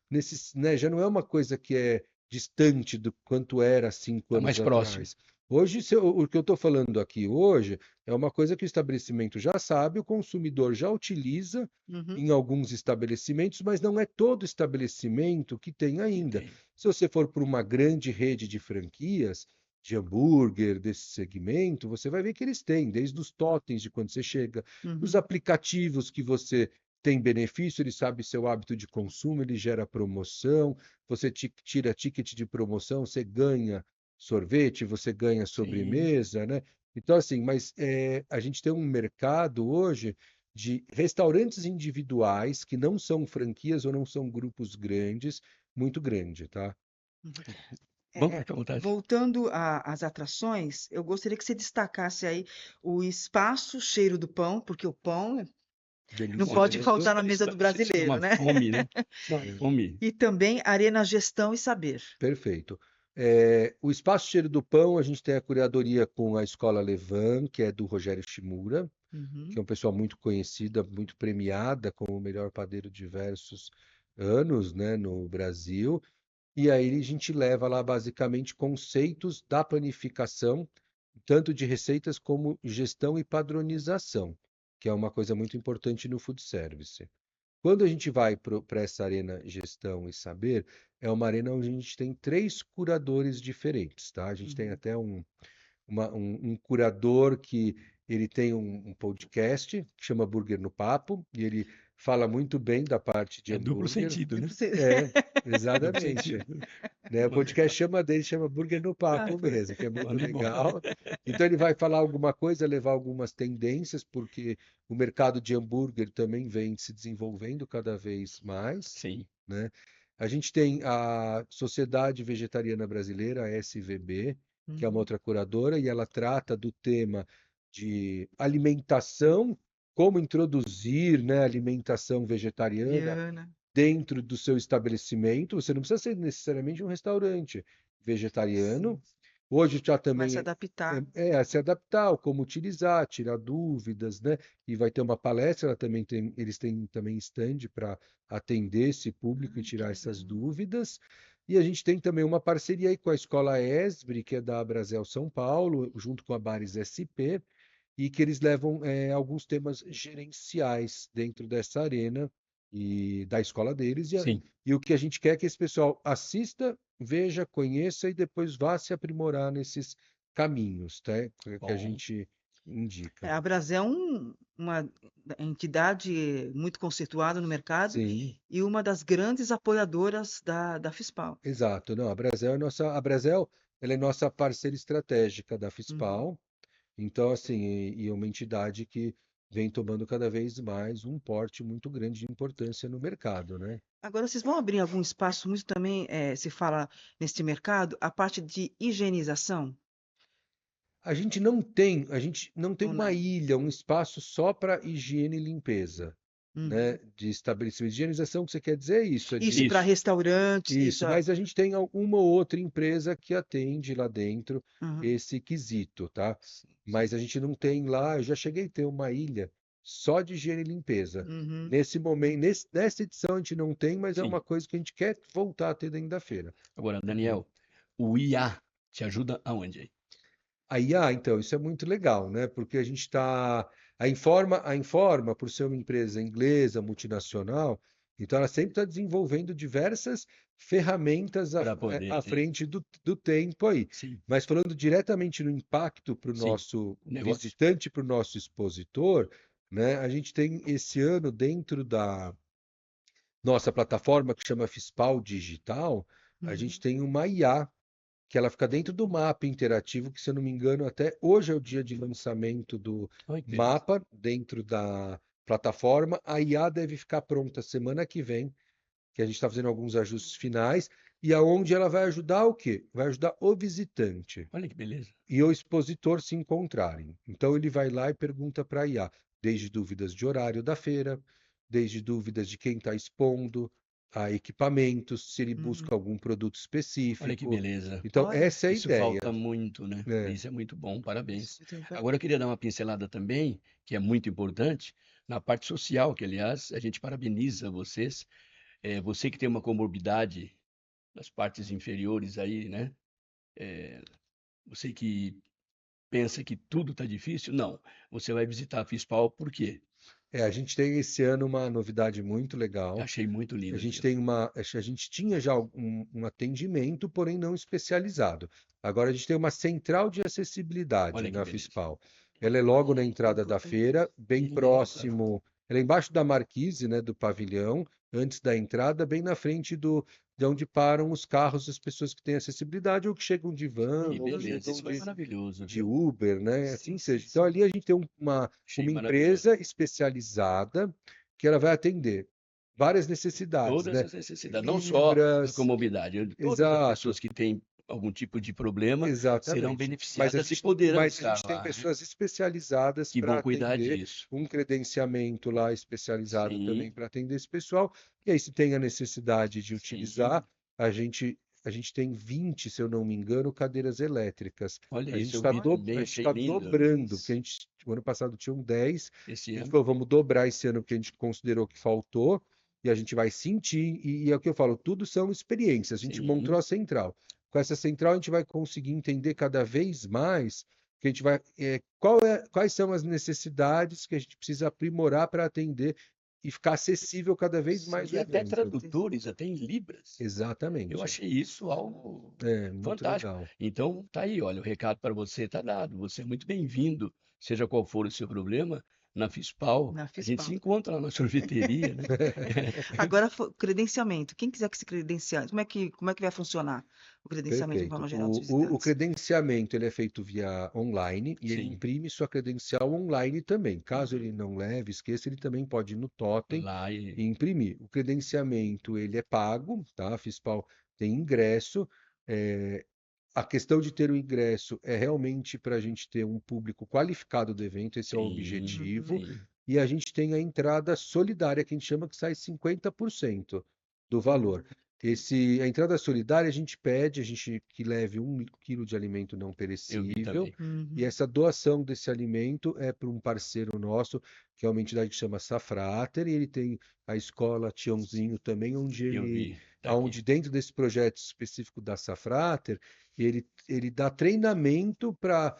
nesses, né? Já não é uma coisa que é distante do quanto era 5 anos Está mais próximo. atrás. Hoje, o que eu estou falando aqui hoje é uma coisa que o estabelecimento já sabe, o consumidor já utiliza Uhum. em alguns estabelecimentos, mas não é todo estabelecimento que tem Que ainda. tem. Se você for para uma grande rede de franquias, de hambúrguer, desse segmento, você vai ver que eles têm, desde os totens de quando você chega, os Uhum. aplicativos que você tem benefício, ele sabe seu hábito de consumo, ele gera promoção, você tira ticket de promoção, você ganha sorvete, você ganha Sim. sobremesa, né? Então, assim, mas a gente tem um mercado hoje de restaurantes individuais que não são franquias ou não são grupos grandes, muito grande, tá? Uhum. Vamos É, ficar à vontade. voltando às atrações, eu gostaria que você destacasse aí o espaço cheiro do pão, porque o pão não Bom, pode Delicioso. faltar na mesa do isso dá brasileiro, uma né? fome, né? Dá uma É. fome. E também Arena Gestão e Saber. Perfeito. O Espaço Cheiro do Pão, a gente tem a curadoria com a Escola Levan, que é do Rogério Shimura, que Uhum. é uma pessoa muito conhecida, muito premiada como o melhor padeiro de diversos anos, né, no Brasil. E aí a gente leva lá basicamente conceitos da planificação, tanto de receitas como gestão e padronização, que é uma coisa muito importante no food service. Quando a gente vai para essa arena gestão e saber, é uma arena onde a gente tem três curadores diferentes, tá? A gente tem Uhum. até um curador que ele tem um podcast que chama Burger no Papo, e ele fala muito bem da parte de É duplo hambúrguer. sentido, E né? você- É, Duplo exatamente. sentido. Né? O podcast chama Burger no Ah, Papo mesmo, que é O muito nome é bom. legal. Então ele vai falar alguma coisa, levar algumas tendências, porque o mercado de hambúrguer também vem se desenvolvendo cada vez mais, Sim. né? A gente tem a Sociedade Vegetariana Brasileira, a SVB, que é uma Uhum. outra curadora, e ela trata do tema de alimentação, como introduzir, né, alimentação vegetariana Diana. dentro do seu estabelecimento. Você não precisa ser necessariamente um restaurante vegetariano. Sim. Hoje já Vai se também adaptar. é se adaptar, como utilizar, tirar dúvidas, né? E vai ter uma palestra, eles têm também stand para atender esse público e Que tirar legal. essas dúvidas. E a gente tem também uma parceria aí com a Escola ESBRE, que é da Abrazel São Paulo, junto com a Bares SP, e que eles levam alguns temas gerenciais dentro dessa arena e da escola deles. Sim. E o que a gente quer é que esse pessoal assista, veja, conheça e depois vá se aprimorar nesses caminhos, tá? Que a Bom. gente indica. A Brasel é uma entidade muito conceituada no mercado Sim, e uma das grandes apoiadoras da FISPAL. exato. Não, a Brasel, ela é nossa parceira estratégica da Uhum. FISPAL. Então, assim, e é uma entidade que vem tomando cada vez mais um porte muito grande de importância no mercado, né? Agora, vocês vão abrir algum espaço, muito também se fala neste mercado, a parte de higienização A gente não tem ou uma não? ilha, um espaço só para higiene e limpeza, né? Uhum. De estabelecimento. Higienização, o que você quer dizer é isso, é Isso de para Isso. restaurantes, isso. isso, mas a gente tem uma ou outra empresa que atende lá dentro Uhum. esse quesito, tá? Sim, sim. Mas a gente não tem lá, eu já cheguei a ter uma ilha só de higiene e limpeza. Uhum. Nesse momento, nessa edição a gente não tem, mas é Sim. uma coisa que a gente quer voltar a ter dentro da feira. Agora, Daniel, o IA te ajuda aonde aí? A IA, então, isso é muito legal, né? Porque a gente está. A Informa, por ser uma empresa inglesa, multinacional, então ela sempre está desenvolvendo diversas ferramentas Para poder à ter. frente do tempo aí. Sim. Mas falando diretamente no impacto para o Sim. nosso O negócio. visitante, para o nosso expositor, né? A gente tem esse ano dentro da nossa plataforma que chama Fispal Digital, a gente Uhum. tem uma IA que ela fica dentro do mapa interativo, que se eu não me engano, até hoje é o dia de lançamento do Olha que beleza. mapa dentro da plataforma. A IA deve ficar pronta semana que vem, que a gente está fazendo alguns ajustes finais, e aonde ela vai ajudar o quê? Vai ajudar o visitante Olha que beleza. e o expositor se encontrarem. Então ele vai lá e pergunta para a IA, desde dúvidas de horário da feira, desde dúvidas de quem está expondo, a equipamentos, se ele Uhum. busca algum produto Olha que específico. beleza. Então, Olha, essa é a Isso ideia. falta muito, né? É. Isso é muito bom, parabéns. muito bem. Agora eu queria dar uma pincelada também, que é muito importante, na parte social, que aliás a gente parabeniza vocês. Você que tem uma comorbidade nas partes inferiores aí, né? Você que pensa que tudo está difícil, não. Você vai visitar a Fispal, por quê? A gente tem esse ano uma novidade muito legal. Achei muito A lindo gente aquilo. tem a gente tinha já um atendimento, porém não especializado. Agora a gente tem uma central de acessibilidade Olha que na beleza. Fispal. Ela é logo na entrada da feira, bem Eita, próximo. Ela é embaixo da marquise, né, do pavilhão, antes da entrada, bem na frente de onde param os carros das pessoas que têm acessibilidade ou que chegam de van que ou que beleza. chegam Isso foi maravilhoso, de viu? Uber, né? Sim, Assim sim, seja. Então sim. ali a gente tem Achei uma maravilhoso. empresa especializada que ela vai atender várias necessidades, Todas né? as necessidades, não só a Libras, comorbidade, todas as exato, pessoas que têm algum tipo de problema serão exatamente. beneficiadas e poderão Mas a estar gente tem lá, né? pessoas especializadas Que para vão cuidar atender, disso. um credenciamento lá especializado também Sim, para atender esse pessoal. E aí, se tem a necessidade de utilizar, sim. a gente, a gente tem 20, se eu não me engano, cadeiras elétricas. Olha A gente isso, eu está vi Olha, também, a gente achei tá lindo dobrando, porque o ano passado tinham 10. esse A gente ano. falou, vamos dobrar esse ano, porque a gente considerou que faltou, e a gente vai sentir, e é o que eu falo, tudo são experiências. A gente montou Sim, a central. Com essa central, a gente vai conseguir entender cada vez mais que a gente vai, quais são as necessidades que a gente precisa aprimorar para atender e ficar acessível cada vez mais sim, o e até com evento. certeza. tradutores, até em libras. Eu Exatamente. achei isso algo É, muito fantástico. legal. Então, tá aí, olha, o recado para você está dado. Você é muito bem-vindo, seja qual for o seu problema, na Fispal. Na A gente se FISPAL. encontra lá na sorveteria, né? Agora, credenciamento. Quem quiser que se credenciar, como é que vai funcionar o credenciamento de Perfeito. forma geral dos O visitantes? credenciamento ele é feito via online e ele Sim, imprime sua credencial online também. Caso Uhum. ele não leve, esqueça, ele também pode ir no totem lá e e imprimir. O credenciamento ele é pago, tá? A Fispal tem ingresso. A questão de ter o ingresso é realmente para a gente ter um público qualificado do evento, esse é o Sim, Uhum. objetivo. sim. E a gente tem a entrada solidária, que a gente chama que sai 50% do valor. A entrada solidária a gente pede, a gente que leve 1 quilo de alimento não Eu vi perecível, também. e Uhum. essa doação desse alimento é para um parceiro nosso, que é uma entidade que chama Safrater, e ele tem a escola Tiãozinho também, Eu vi. Tá aqui. onde dentro desse projeto específico da Safrater, ele dá treinamento para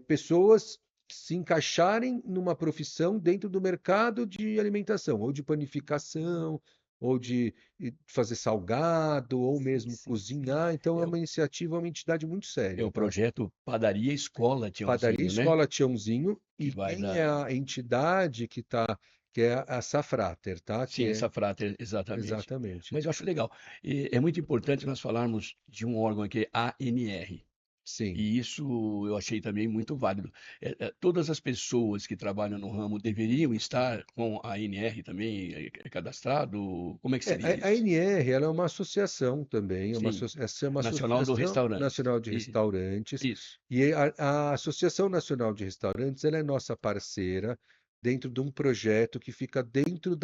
pessoas se encaixarem numa profissão dentro do mercado de alimentação, ou de panificação, ou de fazer salgado, ou Sim, mesmo sim, sim. cozinhar. Então, é É, uma iniciativa, uma entidade muito é séria, o tá? projeto Padaria Escola Padaria Tiãozinho, né? Escola Tiãozinho, Que e vai quem dar. é a entidade que é a Safrater, tá? Sim, essa frase, exatamente. Exatamente. Mas eu acho legal. E é muito importante nós falarmos de um órgão aqui, ANR. Sim. E isso eu achei também muito válido. Todas as pessoas que trabalham no ramo deveriam estar com a ANR também cadastrado? Como é que É, seria a isso? ANR, ela é uma associação também, Sim, essa é uma Nacional do Associação Restaurante. Nacional de Restaurantes, Isso. e a Associação Nacional de Restaurantes, ela é nossa parceira dentro de um projeto que fica dentro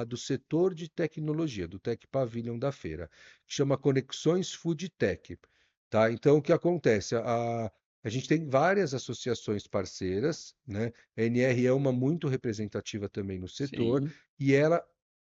do setor de tecnologia, do Tech Pavilion da feira, que chama Conexões Food Tech, tá? Então, o que acontece? A gente tem várias associações parceiras, né? A ANR é uma muito representativa também no setor, Sim, e ela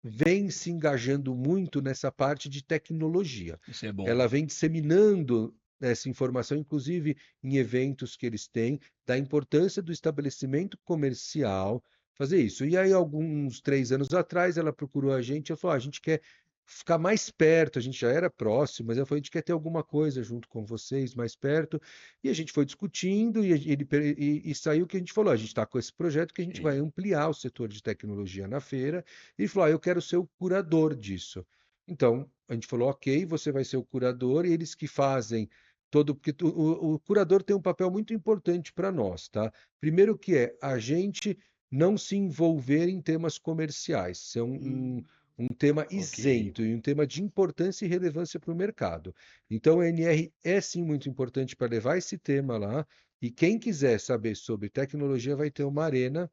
vem se engajando muito nessa parte de tecnologia. isso é bom. Ela vem disseminando essa informação, inclusive em eventos que eles têm, da importância do estabelecimento comercial fazer isso. E aí, alguns 3 anos atrás, ela procurou a gente e falou: "Ah, a gente quer ficar mais perto, a gente já era próximo, mas ela falou: a gente quer ter alguma coisa junto com vocês, mais perto." E a gente foi discutindo e saiu que a gente falou: "A gente está com esse projeto que a gente vai Sim, ampliar o setor de tecnologia na feira." E ele falou: "Ah, eu quero ser o curador disso." Então, a gente falou: "Ok, você vai ser o curador." E eles que fazem todo. Porque o curador tem um papel muito importante para nós, tá? Primeiro que é a gente não se envolver em temas comerciais, ser Hum. um tema ok. isento e um tema de importância e relevância para o mercado. Então, a NR é sim muito importante para levar esse tema lá. E quem quiser saber sobre tecnologia vai ter uma arena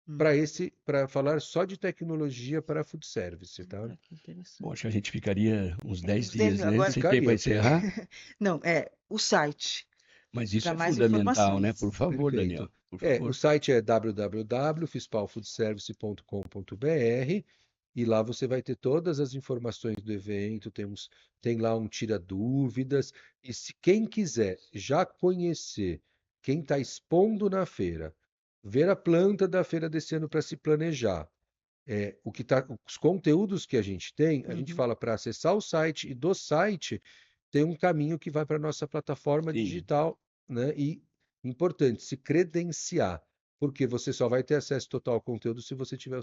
Hum. para falar só de tecnologia para food service, tá? Ah, que Bom, interessante. acho que a gente ficaria uns 10 Uns 10 dias, mil. né? Agora, Sem tempo para Ficaria, porque encerrar, não, o site, mas isso para é mais fundamental, né? Por informações. favor, Daniel, perfeito. por O favor. site é www.fispalfoodservice.com.br, e lá você vai ter todas as informações do evento, tem lá um tira dúvidas, e se quem quiser já conhecer quem está expondo na feira, ver a planta da feira desse ano para se planejar, os conteúdos que a gente Uhum. fala para acessar o site, e do site tem um caminho que vai para a nossa plataforma Sim, digital, né? E importante, se credenciar, porque você só vai ter acesso total ao conteúdo se você tiver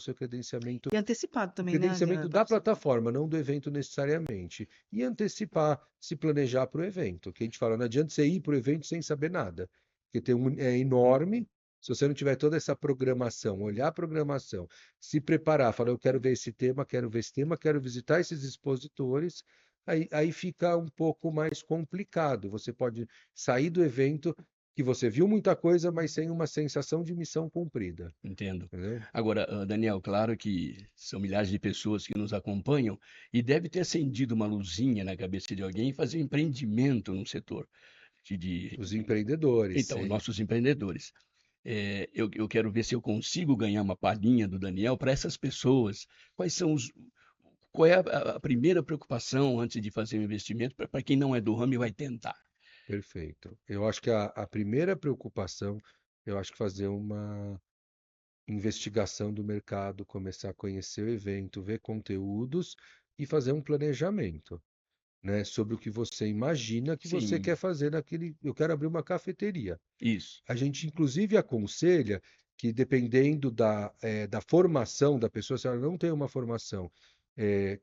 E antecipado o também, né, credenciamento da da pessoa. plataforma, não do evento necessariamente. E antecipar, se planejar para o evento. Que a gente fala, não adianta você ir para o evento sem saber nada, porque é enorme. Se você não tiver toda essa programação, olhar a programação, se preparar, falar: eu quero ver esse tema, quero ver esse tema, quero visitar esses expositores, aí fica um pouco mais complicado. Você pode sair do evento que você viu muita coisa, mas sem uma sensação de missão cumprida. entendo. Entendeu? Agora, Daniel, claro que são milhares de pessoas que nos acompanham e deve ter acendido uma luzinha na cabeça de alguém fazer um empreendimento no setor de, de- Os de- empreendedores, então, sim. nossos empreendedores. Eu quero ver se eu consigo ganhar uma palhinha do Daniel para essas pessoas. Quais são os, qual é a primeira preocupação antes de fazer um investimento para quem não é do ramo e vai tentar? Perfeito. Eu acho que a primeira preocupação, eu acho que fazer uma investigação do mercado, começar a conhecer o evento, ver conteúdos e fazer um planejamento, né, sobre o que você imagina que você Sim, quer fazer naquele. Eu quero abrir uma cafeteria. isso. A gente, inclusive, aconselha que, dependendo da formação da pessoa, se ela não tem uma formação,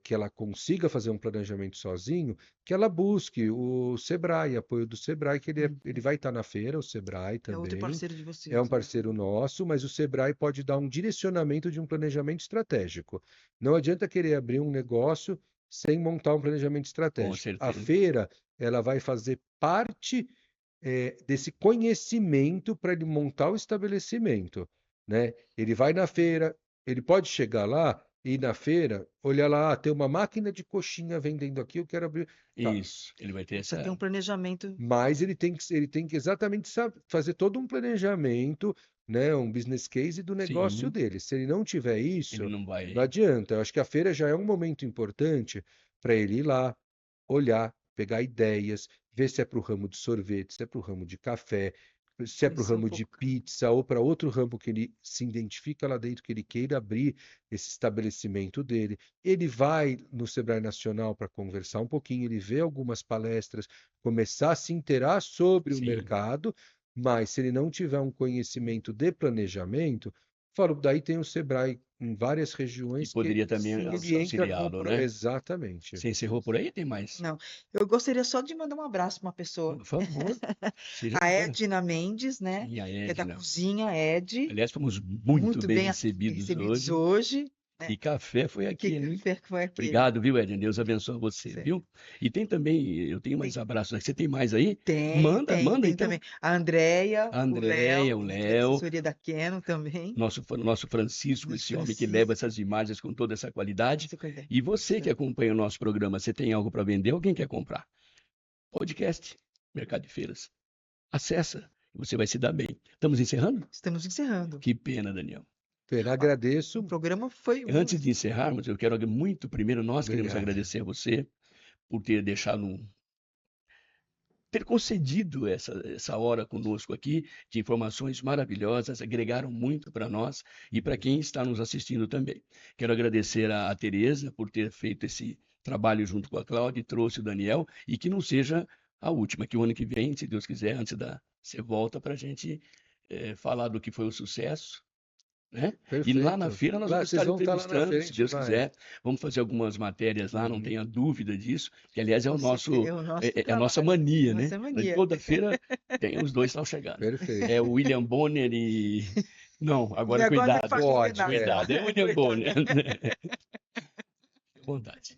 que ela consiga fazer um planejamento sozinho, que ela busque o Sebrae, apoio do Sebrae, que ele Uhum. vai estar na feira, o Sebrae É outro também. parceiro de É um vocês, né? parceiro nosso, mas o Sebrae pode dar um direcionamento de um planejamento estratégico. Não adianta querer abrir um negócio sem montar um planejamento Com estratégico. A certeza. feira, ela vai fazer parte desse conhecimento para ele montar o estabelecimento, né? Ele vai na feira, ele pode chegar lá e ir na feira, olhar lá, tem uma máquina de coxinha vendendo aqui, eu quero abrir. Tá. Isso, ele vai ter Precisa ter essa. um planejamento. Mas ele tem que exatamente fazer todo um planejamento, né, um business case do negócio Sim, dele. Se ele não tiver ele isso, não não vai. adianta. Eu acho que a feira já é um momento importante para ele ir lá, olhar, pegar ideias, ver se é para o ramo de sorvete, se é para o ramo de café, se é para o Conhecer um ramo de pouco. pizza ou para outro ramo que ele se identifica lá dentro, que ele queira abrir esse estabelecimento dele. Ele vai no Sebrae Nacional para conversar um pouquinho, ele vê algumas palestras, começar a se inteirar sobre o Sim. mercado, mas se ele não tiver um conhecimento de planejamento, falo, daí tem o Sebrae em várias Que regiões que poderia também Sim, ele entra com auxiliá-lo, né? exatamente. Você encerrou por aí? Tem mais? não. Eu gostaria só de mandar um abraço para uma pessoa. Por favor, seja A agora. Edna Mendes, né? Sim, a Que é da Edna. cozinha, Ed. Aliás, fomos muito Muito bem bem recebidos recebidos hoje. hoje. E café foi Que aquele, hein? café que foi aquele? Obrigado, viu, Edna? Deus abençoe você, Certo. viu? E tem também, eu tenho mais Tem, abraços aqui. Você tem mais aí? tem, Manda tem então. também. A Andréia, A o Andréia, Léo, o né, que é da Léo, assessoria da Canon também. nosso Francisco, Luiz esse homem que leva Francisco. essas imagens com toda essa qualidade. Essa coisa. E você que acompanha o nosso programa, você tem algo para vender? Alguém quer comprar? Podcast, Mercado de Feiras. Acessa, você vai se dar bem. Estamos encerrando? Estamos encerrando. Que pena, Daniel. Pena, O agradeço. programa foi Antes de encerrarmos, eu quero muito, primeiro, nós queremos Obrigado. agradecer a você por ter deixado ter concedido essa hora conosco aqui, de informações maravilhosas, agregaram muito para nós e para quem está nos assistindo também. Quero agradecer a Tereza por ter feito esse trabalho junto com a Cláudia e trouxe o Daniel, e que não seja a última, que o ano que vem, se Deus quiser, antes da você volta para a gente falar do que foi o sucesso, né? E lá na Perfeito. feira nós Lá, vamos vocês estar vão estar lá na entrevistando, se frente, Deus vai. quiser. Vamos fazer algumas matérias lá, não Uhum. tenha dúvida disso, que aliás é com o certeza, nosso, é o nosso é a nossa trabalho, mania, né? nossa mania. Toda feira tem os dois estão chegando. Perfeito. É o William Bonner e... Não, E agora agora cuidado, faz Pode, cuidado, é o William Cuidado. Bonner. Fique à vontade.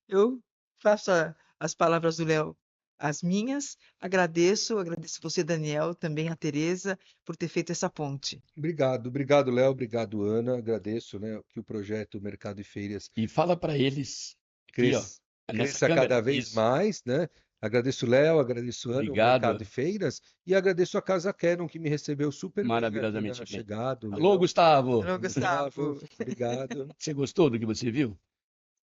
Eu faço as palavras do Léo as minhas. Agradeço você, Daniel, também a Tereza, por ter feito essa ponte. Obrigado, Léo, obrigado, Ana. Agradeço, né, que o projeto Mercado e Feiras E fala para eles aqui, ó, nessa cresça câmera. cada vez Isso. mais, né? Agradeço o Léo, agradeço Ana, o Obrigado. Mercado e Feiras, e agradeço a Casa Canon, que me recebeu super bem aqui Maravilhosamente na bem. chegada. o Alô, Léo. Gustavo. Alô, Gustavo. Obrigado. Você gostou do que você viu?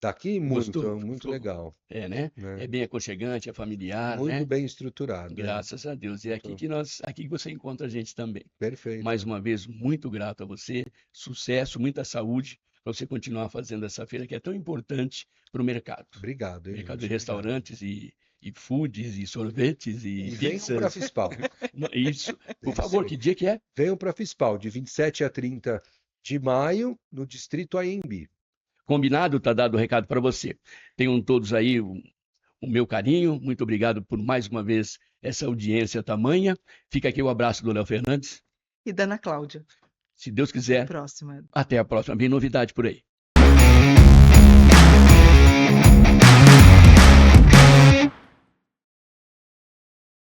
Daqui Gostou? muito Ficou- legal, É, né? né? É bem aconchegante, é familiar, Muito né? bem estruturado, né? Graças a Deus. E é aqui aqui que você encontra a gente também. Perfeito. Mais uma vez, muito grato a você. Sucesso, muita saúde para você continuar fazendo essa feira que é tão importante para o mercado. Obrigado, hein, Mercado de gente? restaurantes e foods e sorvetes e E venham pizzas. para a Fispal. Isso. Por Isso favor, aí. que dia que é? Venham para a Fispal, de 27 a 30 de maio, no Distrito AMB. Combinado? Tá dado o recado para você. Tenham todos aí o meu carinho. Muito obrigado por mais uma vez essa audiência tamanha. Fica aqui o abraço do Léo Fernandes. E da Ana Cláudia. Se Deus quiser, Próxima. até a próxima. Vem novidade por aí.